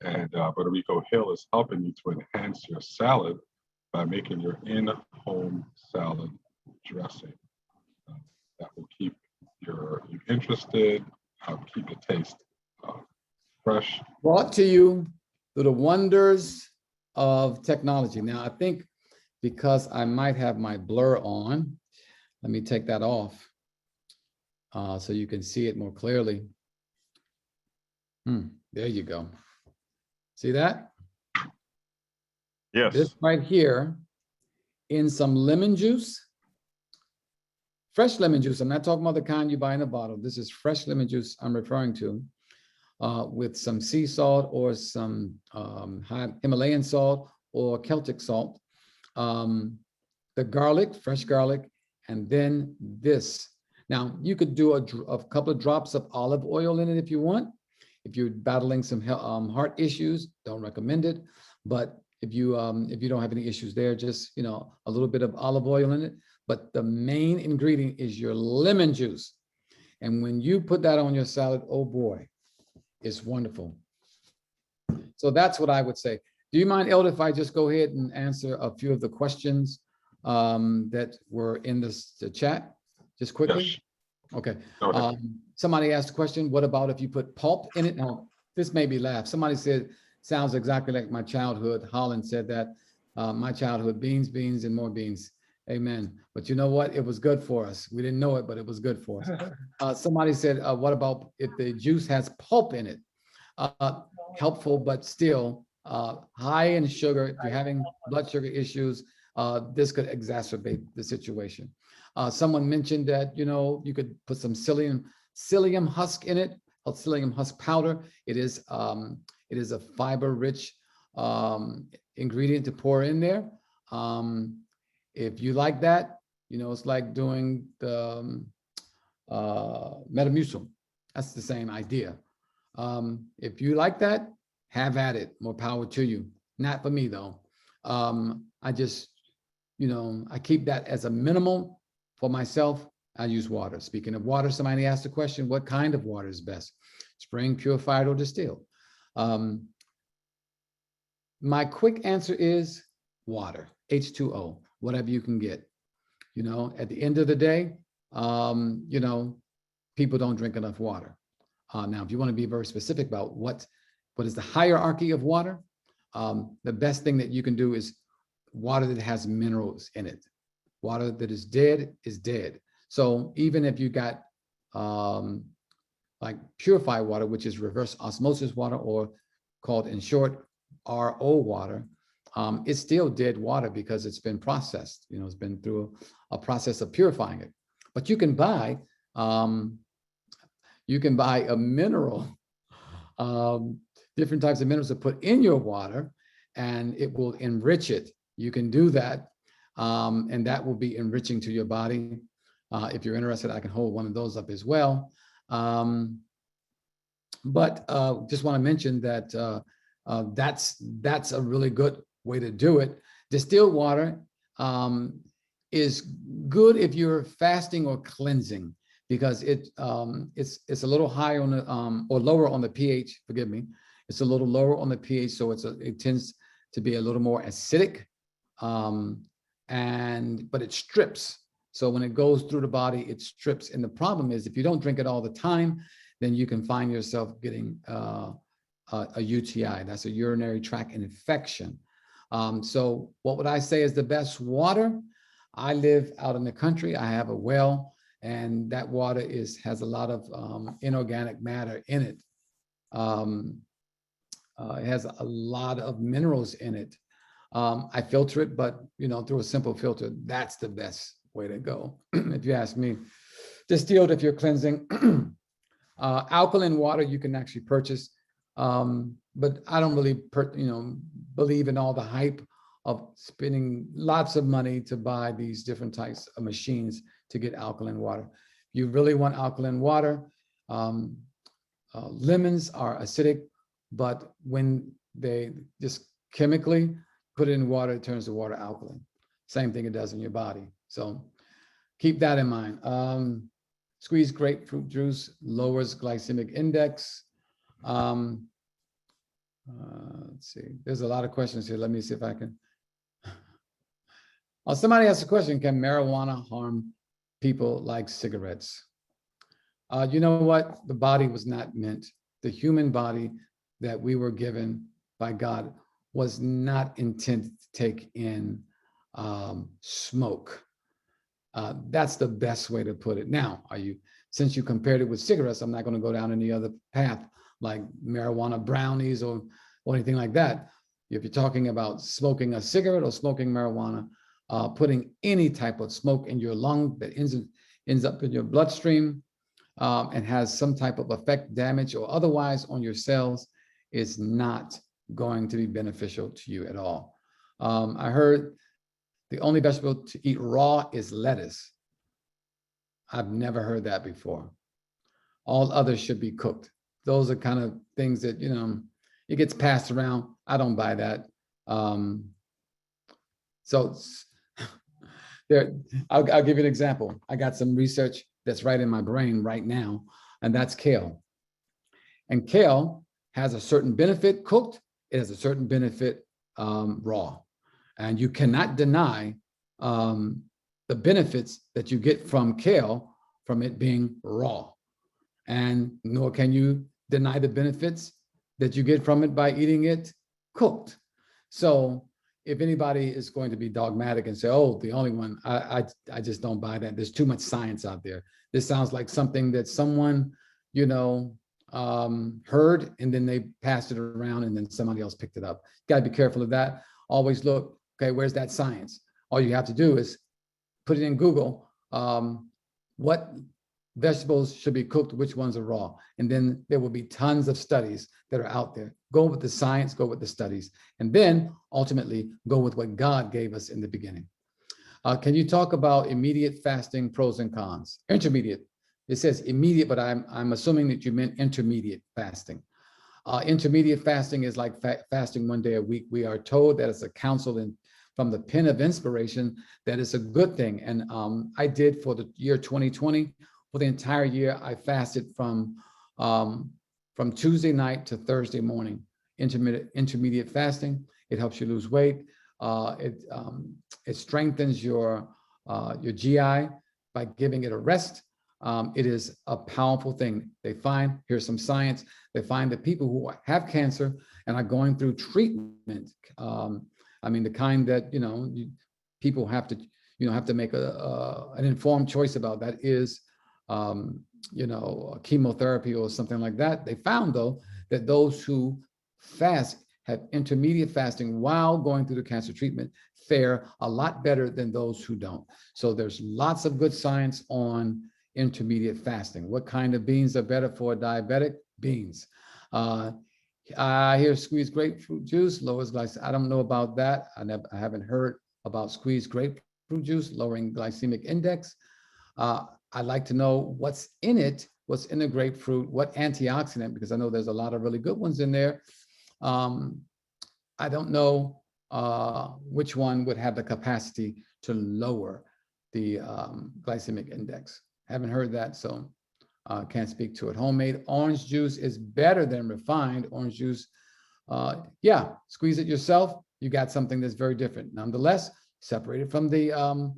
And Brother Rico Hill is helping you to enhance your salad by making your in-home salad dressing. That will keep you interested, keep the taste fresh. Brought to you through the wonders of technology. Now, I think because I might have my blur on, let me take that off so you can see it more clearly. There you go. See that? Yes. This right here in some lemon juice, fresh lemon juice. I'm not talking about the kind you buy in a bottle. This is fresh lemon juice I'm referring to, with some sea salt or some Himalayan salt or Celtic salt. The garlic, fresh garlic, and then this. Now, you could do a couple of drops of olive oil in it if you want. If you're battling some heart issues, don't recommend it. But if you don't have any issues there, just a little bit of olive oil in it. But the main ingredient is your lemon juice. And when you put that on your salad, oh boy, it's wonderful. So that's what I would say. Do you mind, Elder, if I just go ahead and answer a few of the questions that were in the chat, just quickly? Yes. Okay. Go ahead. Somebody asked a question, what about if you put pulp in it? Now, this made me laugh. Somebody said, sounds exactly like my childhood. Holland said that, my childhood, beans, beans, and more beans. Amen. But you know what? It was good for us. We didn't know it, but it was good for us. Somebody said, what about if the juice has pulp in it? Helpful, but still high in sugar. If you're having blood sugar issues, this could exacerbate the situation. Someone mentioned that, you could put some psyllium husk in it, psyllium husk powder. It is a fiber-rich ingredient to pour in there. If you like that, it's like doing the Metamucil. That's the same idea. If you like that, have at it. More power to you. Not for me though. I just, I keep that as a minimal for myself. I use water. Speaking of water, somebody asked a question, what kind of water is best? Spring, purified, or distilled? My quick answer is water, H2O, whatever you can get. At the end of the day, people don't drink enough water. Now, if you want to be very specific about what is the hierarchy of water, the best thing that you can do is water that has minerals in it. Water that is dead is dead. So even if you got like purified water, which is reverse osmosis water, or called in short RO water, it's still dead water because it's been processed. It's been through a process of purifying it. But you can buy a mineral, different types of minerals to put in your water, and it will enrich it. You can do that, and that will be enriching to your body. If you're interested, I can hold one of those up as well. But just want to mention that that's a really good way to do it. Distilled water is good if you're fasting or cleansing, because it's a little higher on the or lower on the pH. Forgive me, it's a little lower on the pH, so it tends to be a little more acidic, but it strips. So when it goes through the body, it strips. And the problem is, if you don't drink it all the time, then you can find yourself getting a UTI. That's a urinary tract infection. So what would I say is the best water? I live out in the country. I have a well, and that water has a lot of inorganic matter in it. It has a lot of minerals in it. I filter it, but through a simple filter, that's the best way to go, if you ask me. Distilled if you're cleansing. Alkaline water you can actually purchase, but I don't really believe in all the hype of spending lots of money to buy these different types of machines to get alkaline water. You really want alkaline water. Lemons are acidic, but when they just chemically put it in water, it turns the water alkaline. Same thing it does in your body. So keep that in mind. Squeezed grapefruit juice lowers glycemic index. Let's see, there's a lot of questions here. Let me see if I can. Somebody asked a question, can marijuana harm people like cigarettes? You know what? The body was not meant, the human body that we were given by God was not intended to take in smoke. That's the best way to put it. Now, since you compared it with cigarettes, I'm not going to go down any other path like marijuana brownies or anything like that. If you're talking about smoking a cigarette or smoking marijuana, putting any type of smoke in your lung that ends ends up in your bloodstream and has some type of effect, damage, or otherwise on your cells, is not going to be beneficial to you at all. I heard the only vegetable to eat raw is lettuce. I've never heard that before. All others should be cooked. Those are kind of things that, you know, it gets passed around. I don't buy that. So there, I'll give you an example. I got some research that's right in my brain right now, and that's kale. And kale has a certain benefit cooked. It has a certain benefit raw. And you cannot deny the benefits that you get from kale from it being raw. And nor can you deny the benefits that you get from it by eating it cooked. So if anybody is going to be dogmatic and say, oh, the only one, I just don't buy that. There's too much science out there. This sounds like something that someone, you know, heard, and then they passed it around and then somebody else picked it up. Got to be careful of that. Always look, okay, where's that science? All you have to do is put it in Google, what vegetables should be cooked, which ones are raw. And then there will be tons of studies that are out there. Go with the science, go with the studies, and then ultimately go with what God gave us in the beginning. Can you talk about immediate fasting pros and cons? Intermediate. It says immediate, but I'm assuming that you meant intermediate fasting. Intermediate fasting is like fasting 1 day a week. We are told that it's a counsel from the pen of inspiration that it's a good thing. And I did for the year 2020. For the entire year, I fasted from Tuesday night to Thursday morning. Intermediate fasting. It helps you lose weight. It strengthens your GI by giving it a rest. It is a powerful thing. They find, here's some science, they find that people who have cancer and are going through treatment, I mean, the kind that, you know, people have to make an informed choice about, that is, you know, chemotherapy or something like that. They found, though, that those who fast, have intermediate fasting while going through the cancer treatment, fare a lot better than those who don't. So there's lots of good science on intermediate fasting. What kind of beans are better for a diabetic? Beans. I hear squeezed grapefruit juice lowers glycemic. I don't know about that. I haven't heard about squeezed grapefruit juice lowering glycemic index. I'd like to know what's in it, what's in the grapefruit, what antioxidant, because I know there's a lot of really good ones in there. I don't know which one would have the capacity to lower the glycemic index. Haven't heard that, so can't speak to it. Homemade orange juice is better than refined orange juice. Yeah, squeeze it yourself. You got something that's very different. Nonetheless, separated from the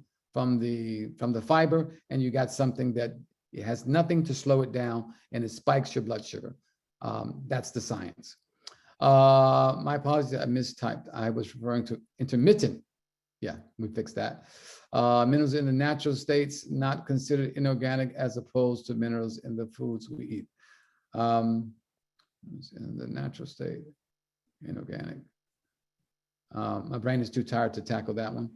fiber, and you got something that it has nothing to slow it down, and it spikes your blood sugar. That's the science. My apologies, I mistyped. I was referring to intermittent. Yeah, we fixed that. Minerals in the natural states, not considered inorganic as opposed to minerals in the foods we eat. In the natural state, inorganic. My brain is too tired to tackle that one.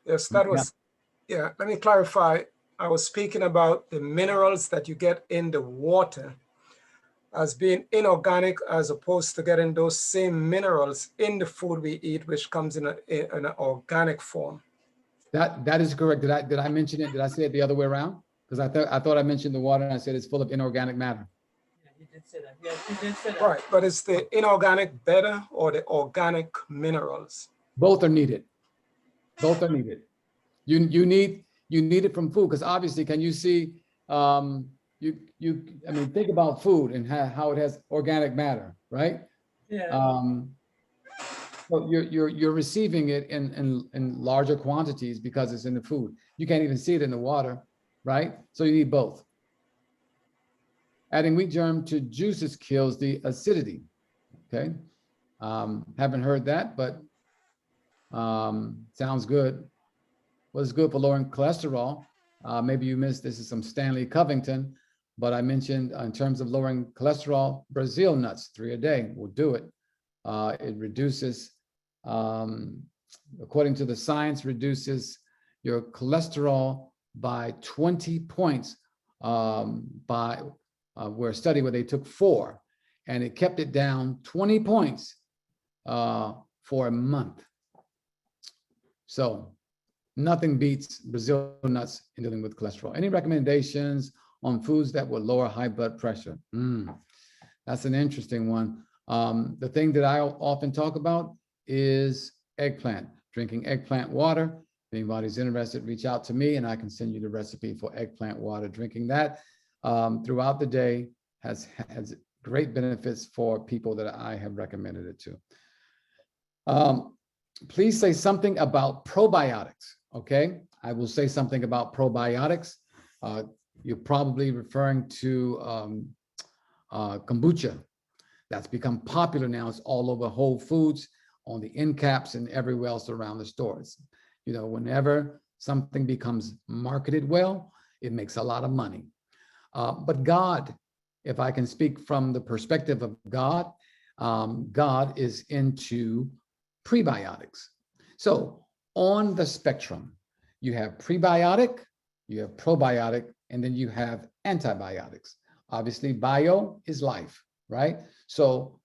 Yes, that was, yeah, let me clarify. I was speaking about the minerals that you get in the water as being inorganic, as opposed to getting those same minerals in the food we eat, which comes in an organic form. That is correct. Did I mention it? Did I say it the other way around? Because I thought I mentioned the water and I said it's full of inorganic matter. Yeah, you did say that. Yes, you did say that. Right, but is the inorganic better or the organic minerals? Both are needed. Both are needed. You need it from food, because obviously, can you see? I mean, think about food and how it has organic matter, right? Yeah. So you're receiving it in larger quantities because it's in the food. You can't even see it in the water, right? So you need both. Adding wheat germ to juices kills the acidity. Okay, haven't heard that, but sounds good. What's good for lowering cholesterol? Maybe you missed, this is some Stanley Covington, but I mentioned in terms of lowering cholesterol, Brazil nuts, 3 a day will do it. It reduces, according to the science, reduces your cholesterol by 20 points by where a study where they took 4 and it kept it down 20 points for a month. So nothing beats Brazil nuts in dealing with cholesterol. Any recommendations on foods that will lower high blood pressure? That's an interesting one. The thing that I often talk about is eggplant, drinking eggplant water. If anybody's interested, reach out to me and I can send you the recipe for eggplant water. Drinking that throughout the day has great benefits for people that I have recommended it to. Please say something about probiotics, okay? I will say something about probiotics. You're probably referring to kombucha. That's become popular now. It's all over Whole Foods, on the end caps and everywhere else around the stores. You know, whenever something becomes marketed well, it makes a lot of money. But God, if I can speak from the perspective of God, God is into prebiotics. So on the spectrum, you have prebiotic, you have probiotic, and then you have antibiotics. Obviously, bio is life, right? So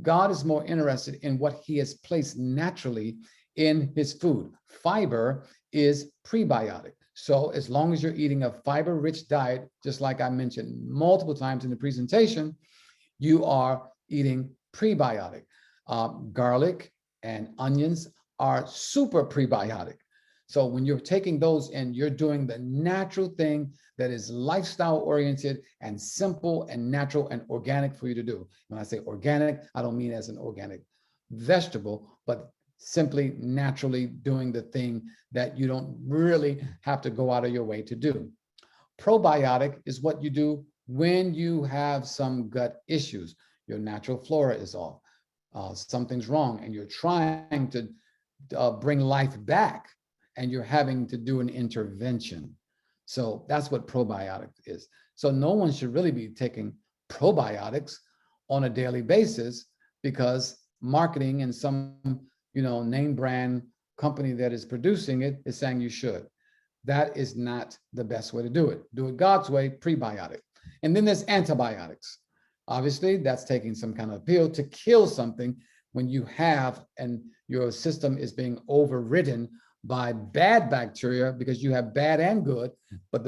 God is more interested in what he has placed naturally in his food. Fiber is prebiotic. So as long as you're eating a fiber-rich diet, just like I mentioned multiple times in the presentation, you are eating prebiotic. Garlic and onions are super prebiotic. So when you're taking those and you're doing the natural thing that is lifestyle oriented and simple and natural and organic for you to do. When I say organic, I don't mean as an organic vegetable, but simply naturally doing the thing that you don't really have to go out of your way to do. Probiotic is what you do when you have some gut issues. Your natural flora is off. Something's wrong and you're trying to bring life back and you're having to do an intervention. So that's what probiotic is. So no one should really be taking probiotics on a daily basis because marketing and some, name brand company that is producing it is saying you should. That is not the best way to do it. Do it God's way, prebiotic. And then there's antibiotics. Obviously, that's taking some kind of pill to kill something when you have and your system is being overridden by bad bacteria because you have bad and good, but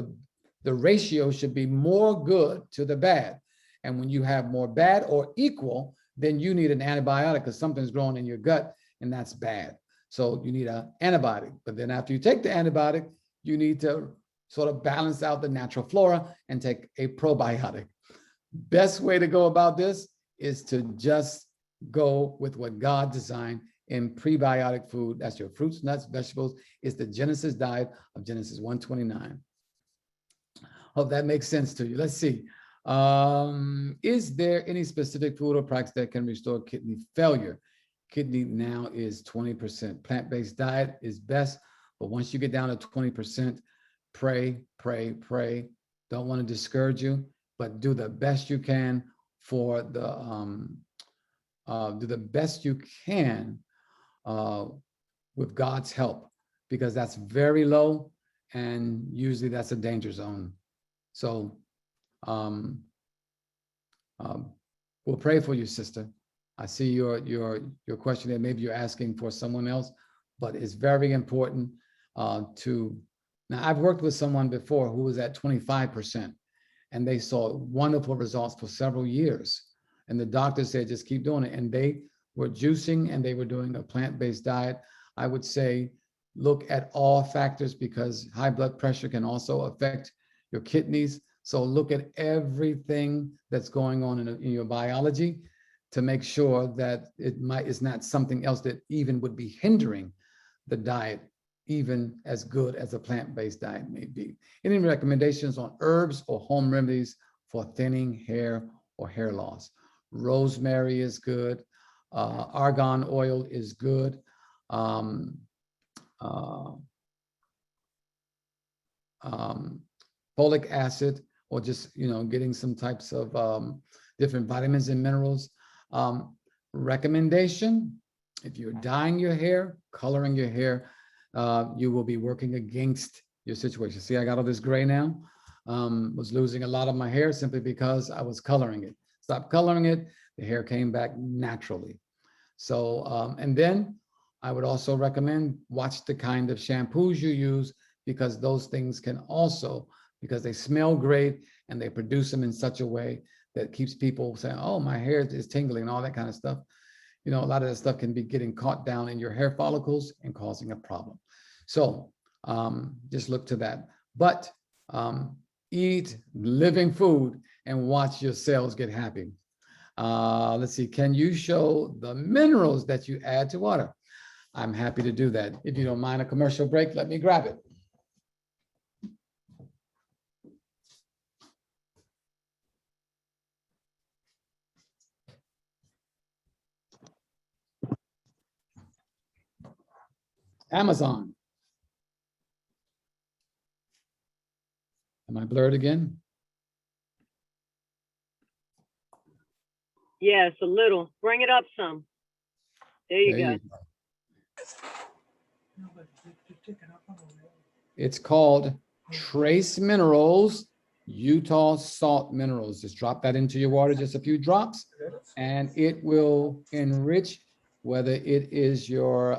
the ratio should be more good to the bad. And when you have more bad or equal, then you need an antibiotic because something's growing in your gut and that's bad. So you need an antibiotic. But then after you take the antibiotic, you need to sort of balance out the natural flora and take a probiotic. Best way to go about this is to just go with what God designed in prebiotic food. That's your fruits, nuts, vegetables. It's the Genesis diet of Genesis 1:29. Hope that makes sense to you. Let's see. Is there any specific food or practice that can restore kidney failure? Kidney now is 20%. Plant-based diet is best, but once you get down to 20%, pray, pray, pray. Don't want to discourage you, but do the best you can for the do the best you can with God's help, because that's very low and usually that's a danger zone. So we'll pray for you, sister. I see your question there. Maybe you're asking for someone else, but it's very important now I've worked with someone before who was at 25% and they saw wonderful results for several years. And the doctor said, just keep doing it. And they were juicing and they were doing a plant-based diet. I would say, look at all factors because high blood pressure can also affect your kidneys. So look at everything that's going on in your biology to make sure that it's not something else that even would be hindering the diet, even as good as a plant-based diet may be. Any recommendations on herbs or home remedies for thinning hair or hair loss? Rosemary is good. Argan oil is good. Folic acid, or just, getting some types of different vitamins and minerals. Recommendation, if you're dyeing your hair, coloring your hair, you will be working against your situation. See, I got all this gray now. Was losing a lot of my hair simply because I was coloring it. Stopped coloring it, the hair came back naturally. So, and then I would also recommend watch the kind of shampoos you use, because those things can also, because they smell great and they produce them in such a way that keeps people saying, oh, my hair is tingling and all that kind of stuff. You know, a lot of that stuff can be getting caught down in your hair follicles and causing a problem. So just look to that. But eat living food and watch your cells get happy. Let's see, can you show the minerals that you add to water? I'm happy to do that. If you don't mind a commercial break, let me grab it. Amazon. Am I blurred again? Yes, a little. Bring it up some. There you go. No, but to take it up on the way. It's called Trace Minerals, Utah Salt Minerals. Just drop that into your water, just a few drops, and it will enrich, whether it is your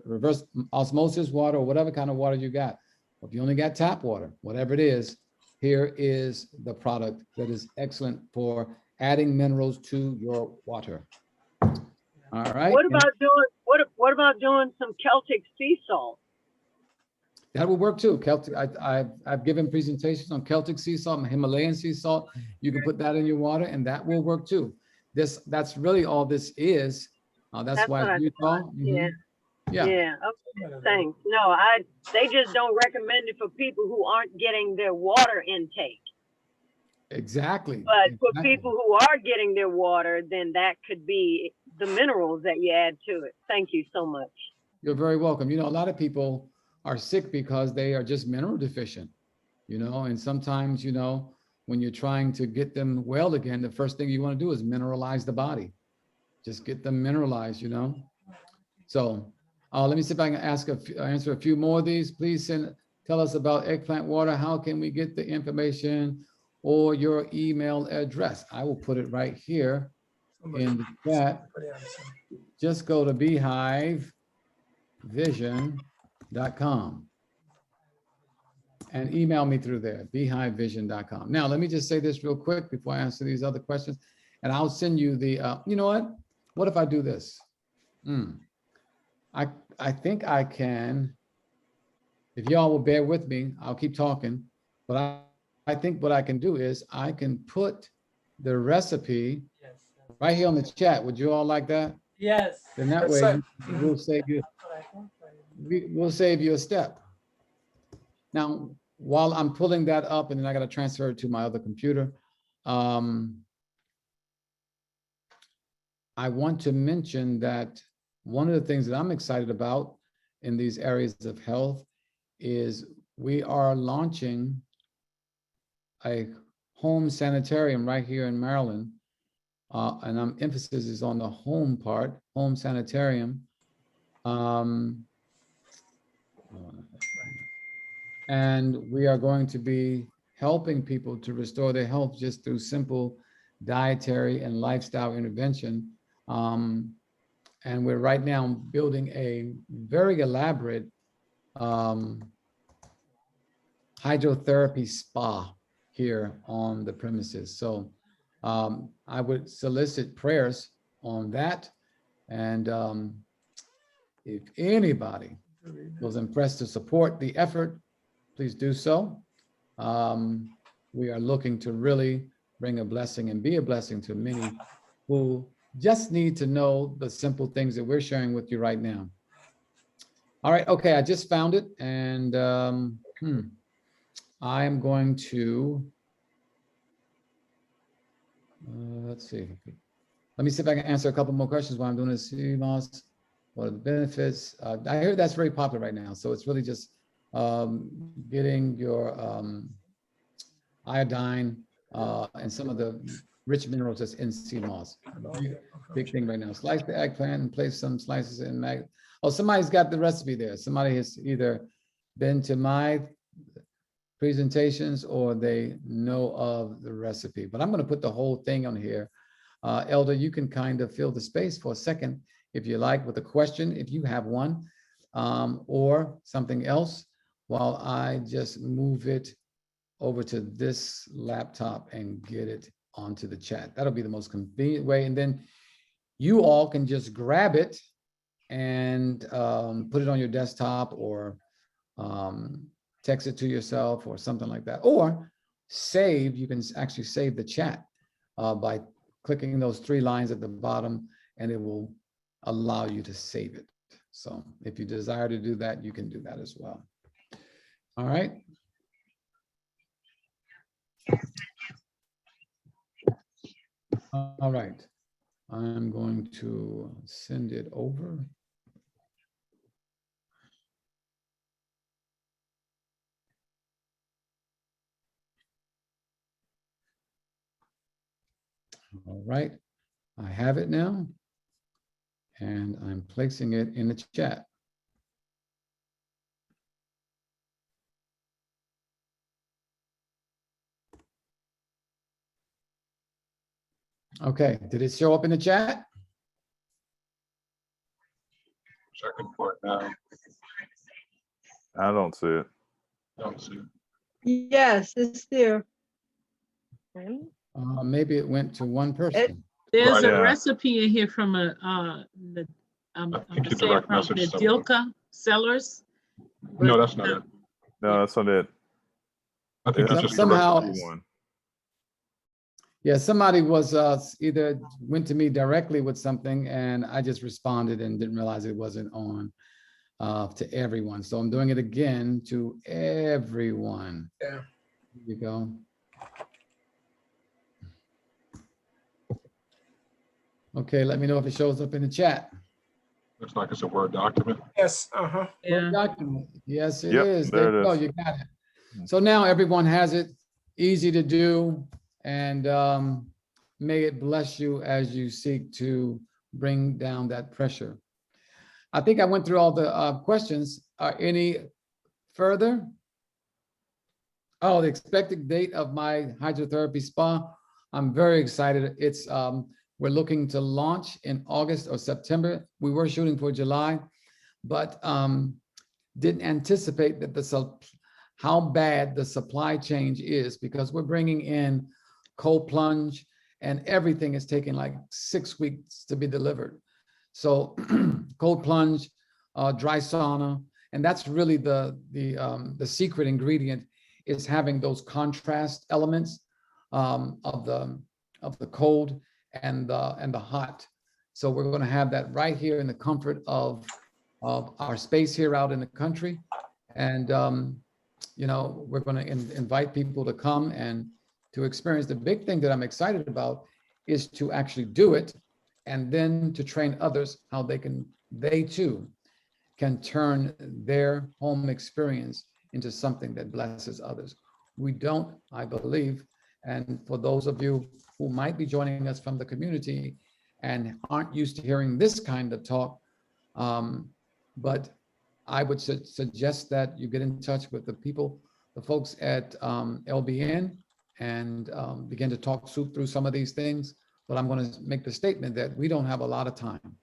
reverse osmosis water or whatever kind of water you got. If you only got tap water, whatever it is, here is the product that is excellent for adding minerals to your water. All right. What about what about doing some Celtic sea salt? That will work too. Celtic, I've given presentations on Celtic sea salt and Himalayan sea salt. You can put that in your water and that will work too. That's really all this is. That's That's why what I it's Utah. thought. Yeah. Yeah. Yeah. Okay. Thanks. No, they just don't recommend it for people who aren't getting their water intake. Exactly. But for Exactly. people who are getting their water, then that could be the minerals that you add to it. Thank you so much. You're very welcome. You know, a lot of people are sick because they are just mineral deficient, you know, and sometimes, you know, when you're trying to get them well again, the first thing you want to do is mineralize the body. Just get them mineralized, you know. So let me see if I can answer a few more of these. Please tell us about eggplant water. How can we get the information or your email address? I will put it right here in the chat. Just go to beehivevision.com and email me through there, beehivevision.com. Now, let me just say this real quick before I answer these other questions, and I'll send you the, you know what? What if I do this? I think I can, if y'all will bear with me, I'll keep talking, but I think what I can do is I can put the recipe Yes. right here on the chat. Would you all like that? Yes. Then that Yes, way sir. we'll save you, That's what I thought. we'll save you a step. Now, while I'm pulling that up and then I got to transfer it to my other computer, I want to mention that one of the things that I'm excited about in these areas of health is we are launching a home sanitarium right here in Maryland. And emphasis is on the home part, home sanitarium. And we are going to be helping people to restore their health just through simple dietary and lifestyle intervention. And we're right now building a very elaborate hydrotherapy spa here on the premises. So I would solicit prayers on that. And if anybody was impressed to support the effort, please do so. We are looking to really bring a blessing and be a blessing to many who just need to know the simple things that we're sharing with you right now. All right, okay, I just found it, and I am going to, let's see. Let me see if I can answer a couple more questions while I'm doing this. CMOS, what are the benefits? I hear that's very popular right now, so it's really just getting your iodine and some of the rich minerals that's in sea moss. Big thing right now. Slice the eggplant and place some slices in Oh, somebody's got the recipe there. Somebody has either been to my presentations or they know of the recipe, but I'm going to put the whole thing on here. Elder, you can kind of fill the space for a second if you like with a question, if you have one, or something else, while I just move it over to this laptop and get it onto the chat. That'll be the most convenient way. And then you all can just grab it and put it on your desktop or text it to yourself or something like that. Or save, you can actually save the chat by clicking those 3 lines at the bottom, and it will allow you to save it. So if you desire to do that, you can do that as well. All right. All right. I'm going to send it over. All right, I have it now, and I'm placing it in the chat. Okay, did it show up in the chat? Checking for it now. I don't see it. Don't see. Yes, it's there. Maybe it went to one person. There's Right, a yeah. recipe in here from I I'm think you saying direct from message someone. Nadilka Sellers. No, that's not it. No, that's not it. I think It it's has just to be the somehow- recipe one. Yeah, somebody was either went to me directly with something, and I just responded and didn't realize it wasn't on to everyone. So I'm doing it again to everyone. Yeah. Here you go. Okay, let me know if it shows up in the chat. Looks like it's a Word document. Yes, Word Yeah. document. Yes, it Yep, is. there There it you go. is. You got it. So now everyone has it, easy to do, and may it bless you as you seek to bring down that pressure. I think I went through all the questions. Any further? Oh, the expected date of my hydrotherapy spa. I'm very excited. It's we're looking to launch in August or September. We were shooting for July, but didn't anticipate that how bad the supply chain is, because we're bringing in cold plunge and everything is taking like 6 weeks to be delivered. So cold plunge, dry sauna, and that's really the secret ingredient, is having those contrast elements of the cold and the hot. So we're going to have that right here in the comfort of our space here out in the country, and you know, we're going to invite people to come and to experience. The big thing that I'm excited about is to actually do it, and then to train others how they too can turn their home experience into something that blesses others. We don't, I believe, and for those of you who might be joining us from the community and aren't used to hearing this kind of talk, but I would suggest that you get in touch with the folks at LBN, and begin to talk through some of these things. But I'm going to make the statement that we don't have a lot of time.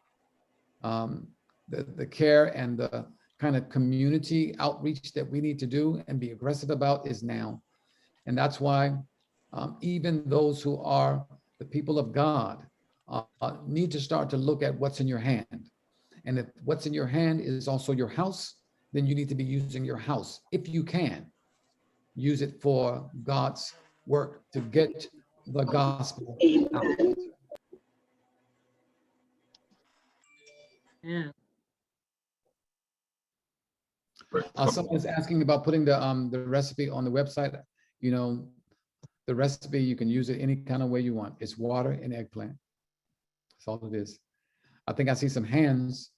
The care and the kind of community outreach that we need to do and be aggressive about is now. And that's why even those who are the people of God need to start to look at what's in your hand. And if what's in your hand is also your house, then you need to be using your house, if you can, use it for God's work to get the gospel out. Yeah. Someone's asking about putting the recipe on the website. You know, the recipe, you can use it any kind of way you want. It's water and eggplant. That's all it is. I think I see some hands.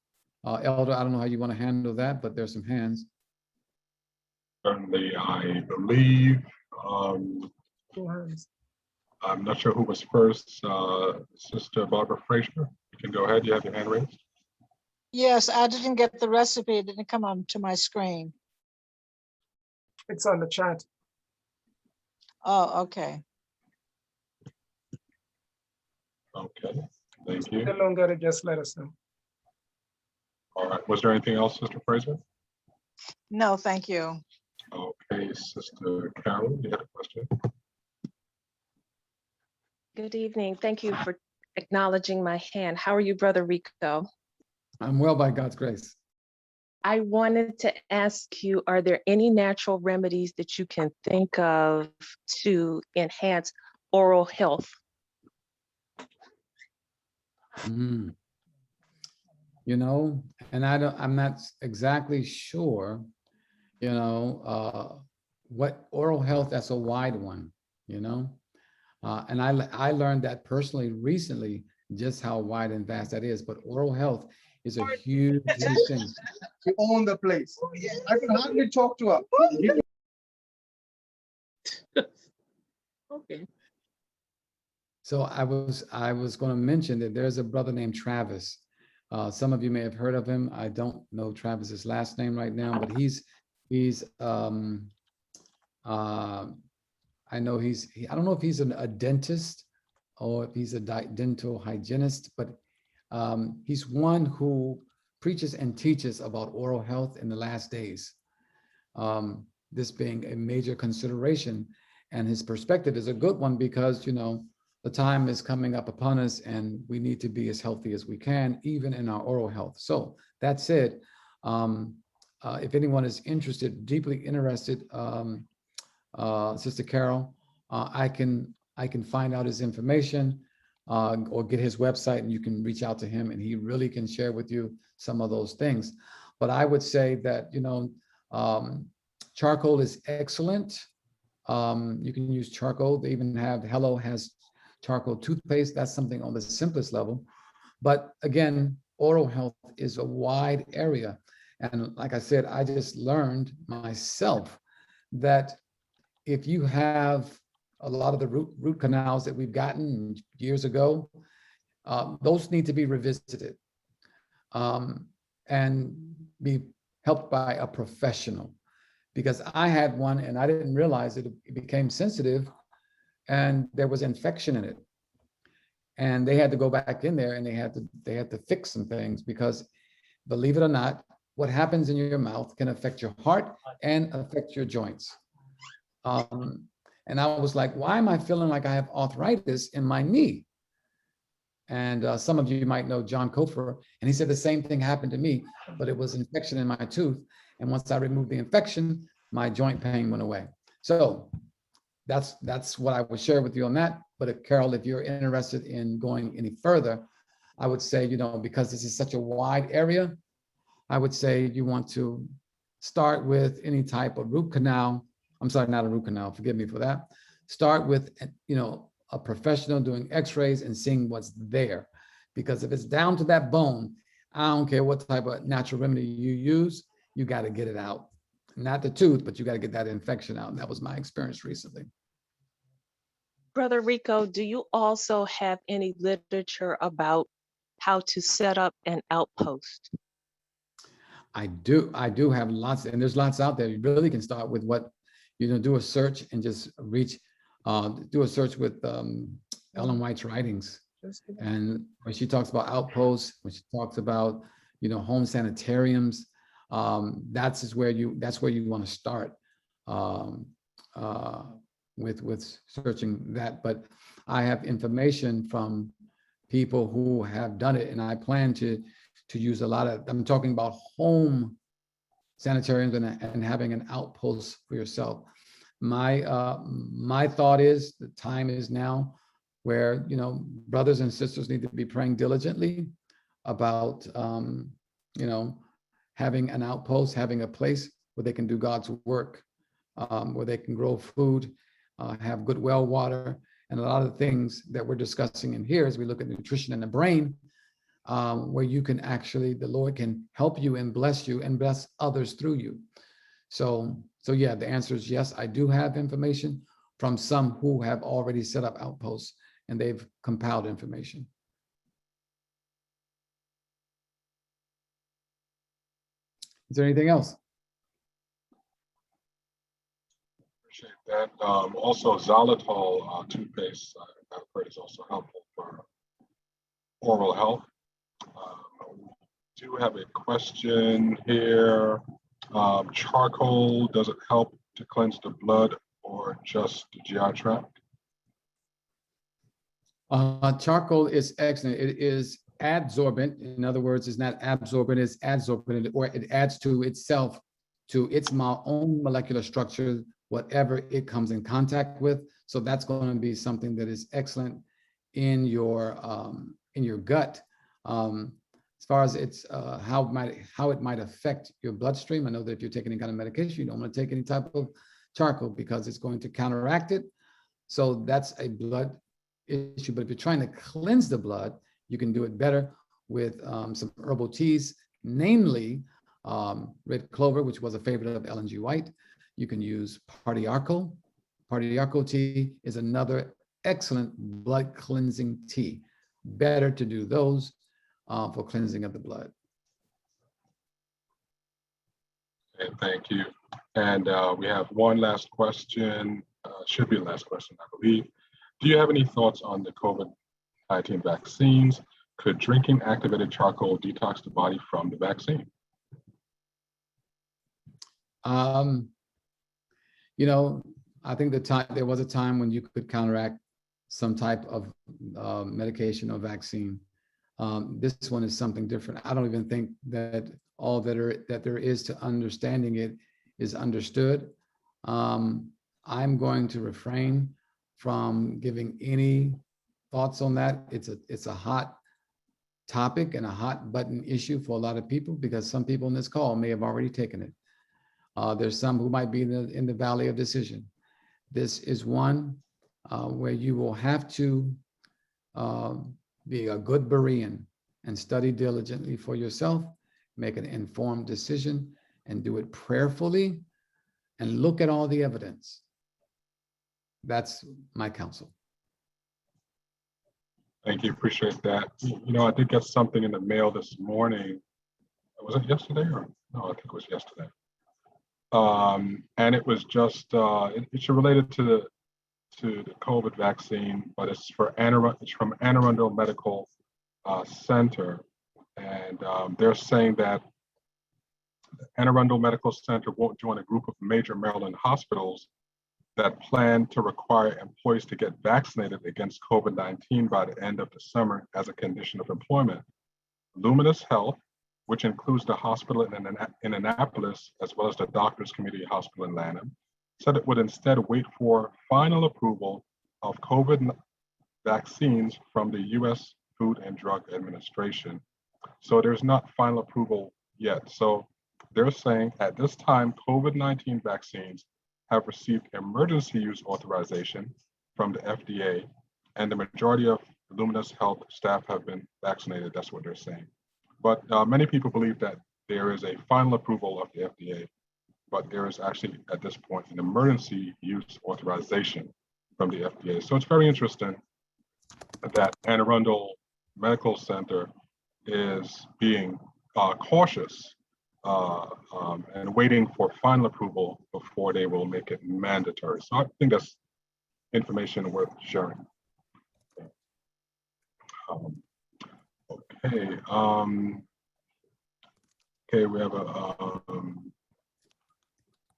Elder, I don't know how you want to handle that, but there's some hands. Certainly, I believe I'm not sure who was first. Sister Barbara Frazier, you can go ahead. You have your hand raised. Yes, I didn't get the recipe. It didn't come onto my screen. It's on the chat. Oh, okay. Okay, thank you. If you don't get it, just let us know. All right, was there anything else, Sister Fraser? No, thank you. Okay, Sister Carol, you had a question? Good evening. Thank you for acknowledging my hand. How are you, Brother Rico? I'm well by God's grace. I wanted to ask you, are there any natural remedies that you can think of to enhance oral health? Mm. And I'm not exactly sure, what oral health, that's a wide one, and I learned that personally recently, just how wide and vast that is. But oral health is a huge, huge thing. You own the place. I can hardly talk to her. Okay. So I was going to mention that there's a brother named Travis. Some of you may have heard of him. I don't know Travis's last name right now, but I know I don't know if he's a dentist or if he's a dental hygienist, but he's one who preaches and teaches about oral health in the last days. This being a major consideration, and his perspective is a good one because, the time is coming up upon us and we need to be as healthy as we can, even in our oral health. So that said, if anyone is interested, deeply interested, Sister Carol, I can find out his information or get his website, and you can reach out to him and he really can share with you some of those things. But I would say that, charcoal is excellent. You can use charcoal. They even have, Hello has charcoal toothpaste. That's something on the simplest level. But again, oral health is a wide area. And like I said, I just learned myself that if you have a lot of the root canals that we've gotten years ago, those need to be revisited and be helped by a professional. Because I had one and I didn't realize it became sensitive and there was infection in it. And they had to go back in there and they had to fix some things, because believe it or not, what happens in your mouth can affect your heart and affect your joints. And I was like, why am I feeling like I have arthritis in my knee? And some of you might know John Kofer, and he said the same thing happened to me, but it was infection in my tooth. And once I removed the infection, my joint pain went away. So that's what I would share with you on that. But Carol, if you're interested in going any further, I would say, because this is such a wide area, I would say you want to start with any type of root canal. I'm sorry, not a root canal, forgive me for that. Start with, a professional doing x-rays and seeing what's there. Because if it's down to that bone, I don't care what type of natural remedy you use, you got to get it out. Not the tooth, but you got to get that infection out. And that was my experience recently. Brother Rico, do you also have any literature about how to set up an outpost? I do have lots, and there's lots out there. You really can start with do a search and just do a search with Ellen White's writings. And when she talks about outposts, when she talks about, home sanitariums, that's where you want to start with searching that. But I have information from people who have done it, and I plan to use a lot of, I'm talking about home sanitariums and having an outpost for yourself. My thought is the time is now where, brothers and sisters need to be praying diligently about, having an outpost, having a place where they can do God's work, where they can grow food, have good well water, and a lot of the things that we're discussing in here as we look at nutrition in the brain, where you can actually, the Lord can help you and bless others through you. So yeah, the answer is yes, I do have information from some who have already set up outposts and they've compiled information. Is there anything else? Appreciate that. Also, xylitol toothpaste, I've heard is also helpful for oral health. We do have a question here. Charcoal, does it help to cleanse the blood or just the GI tract? Charcoal is excellent. It is adsorbent. In other words, it's not absorbent, it's adsorbent, or it adds to itself, to its own molecular structure, whatever it comes in contact with. So that's going to be something that is excellent in your gut. As far as it's how it might affect your bloodstream, I know that if you're taking any kind of medication, you don't want to take any type of charcoal because it's going to counteract it. So that's a blood issue. But if you're trying to cleanse the blood, you can do it better with some herbal teas, namely red clover, which was a favorite of Ellen G. White. You can use Pardiarco. Pardiarco tea is another excellent blood cleansing tea. Better to do those for cleansing of the blood. Okay, thank you. And we have one last question, should be the last question, I believe. Do you have any thoughts on the COVID-19 vaccines? Could drinking activated charcoal detox the body from the vaccine? You know, I think there was a time when you could counteract some type of medication or vaccine. This one is something different. I don't even think that all that there is to understanding it is understood. I'm going to refrain from giving any thoughts on that. It's a hot topic and a hot button issue for a lot of people because some people in this call may have already taken it. There's some who might be in the valley of decision. This is one where you will have to be a good Berean and study diligently for yourself, make an informed decision, and do it prayerfully, and look at all the evidence. That's my counsel. Thank you, appreciate that. You know, I did get something in the mail this morning. Was it yesterday or? No, I think it was yesterday. And it was just, it's related to the COVID vaccine, but it's from Anne Arundel Medical Center. And they're saying that Anne Arundel Medical Center won't join a group of major Maryland hospitals that plan to require employees to get vaccinated against COVID-19 by the end of the summer as a condition of employment. Luminous Health, which includes the hospital in Annapolis, as well as the Doctors Community Hospital in Lanham, said it would instead wait for final approval of COVID vaccines from the U.S. Food and Drug Administration. So there's not final approval yet. So they're saying at this time, COVID-19 vaccines have received emergency use authorization from the FDA, and the majority of Luminous Health staff have been vaccinated. That's what they're saying. But many people believe that there is a final approval of the FDA, but there is actually at this point an emergency use authorization from the FDA. So it's very interesting that Anne Arundel Medical Center is being cautious and waiting for final approval before they will make it mandatory. So I think that's information worth sharing. Okay. Okay, we have a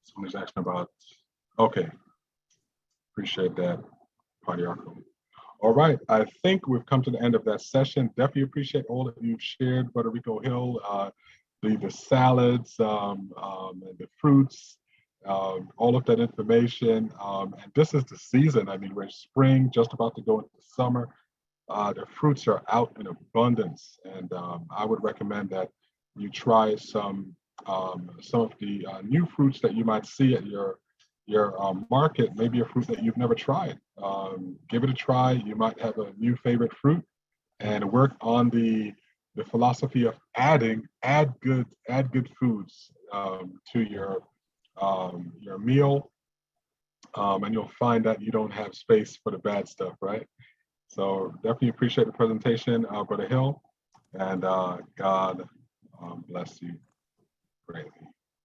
somebody's asking about. Okay, appreciate that, Pardiarco. All right, I think we've come to the end of that session. Definitely appreciate all that you've shared, Brother Rico Hill. The salads, and the fruits, all of that information. And this is the season. I mean, we're in spring, just about to go into the summer. The fruits are out in abundance, and I would recommend that you try some of the new fruits that you might see at your market. Maybe a fruit that you've never tried. Give it a try. You might have a new favorite fruit, and work on the philosophy of add good foods to your meal, And you'll find that you don't have space for the bad stuff, right? So definitely appreciate the presentation, Brother Hill, and God bless you greatly.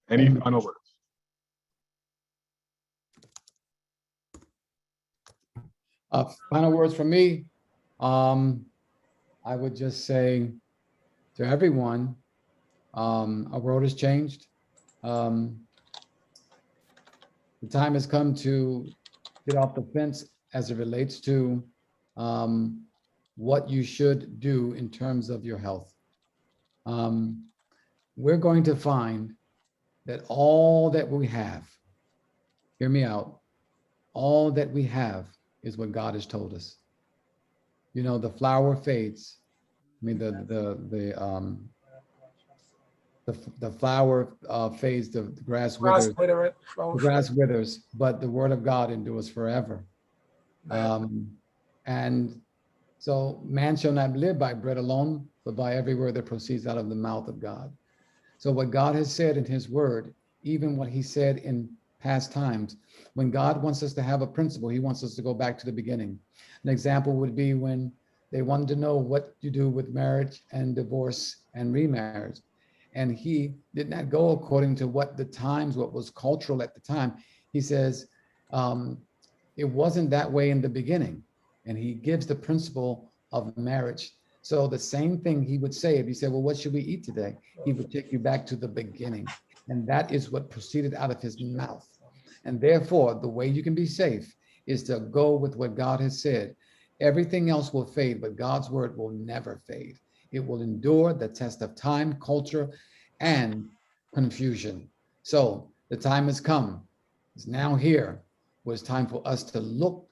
Any Amen. final words? Final words from me. I would just say to everyone, our world has changed. The time has come to get off the fence as it relates to what you should do in terms of your health. We're going to find that all that we have, hear me out, all that we have is what God has told us. You know, the flower fades. I mean, the flower fades, the grass Grass withers, withereth, the flower grass fadeth. withers, but the word of God endures forever. And so man shall not live by bread alone, but by every word that proceeds out of the mouth of God. So what God has said in his word, even what he said in past times, when God wants us to have a principle, he wants us to go back to the beginning. An example would be when they wanted to know what you do with marriage and divorce and remarriage. And he did not go according to what the times, what was cultural at the time. He says, it wasn't that way in the beginning. And he gives the principle of marriage. So the same thing he would say, if you said, well, what should we eat today? He would take you back to the beginning. And that is what proceeded out of his mouth. And therefore, the way you can be safe is to go with what God has said. Everything else will fade, but God's word will never fade. It will endure the test of time, culture, and confusion. So the time has come. It's now here. Where it's time for us to look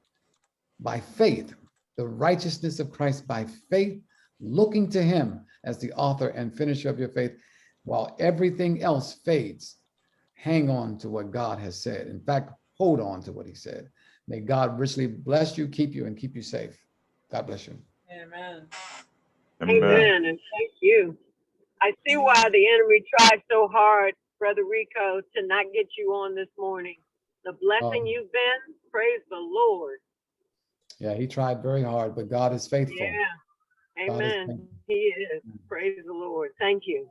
by faith, the righteousness of Christ by faith, looking to him as the author and finisher of your faith, while everything else fades. Hang on to what God has said. In fact, hold on to what he said. May God richly bless you, keep you, and keep you safe. God bless you. Amen. Amen. Amen, and thank you. I see why the enemy tried so hard, Brother Rico, to not get you on this morning. The blessing you've been, praise the Lord. Yeah, he tried very hard, but God is faithful. Yeah, God is amen. faithful. He is. Praise the Lord. Thank you.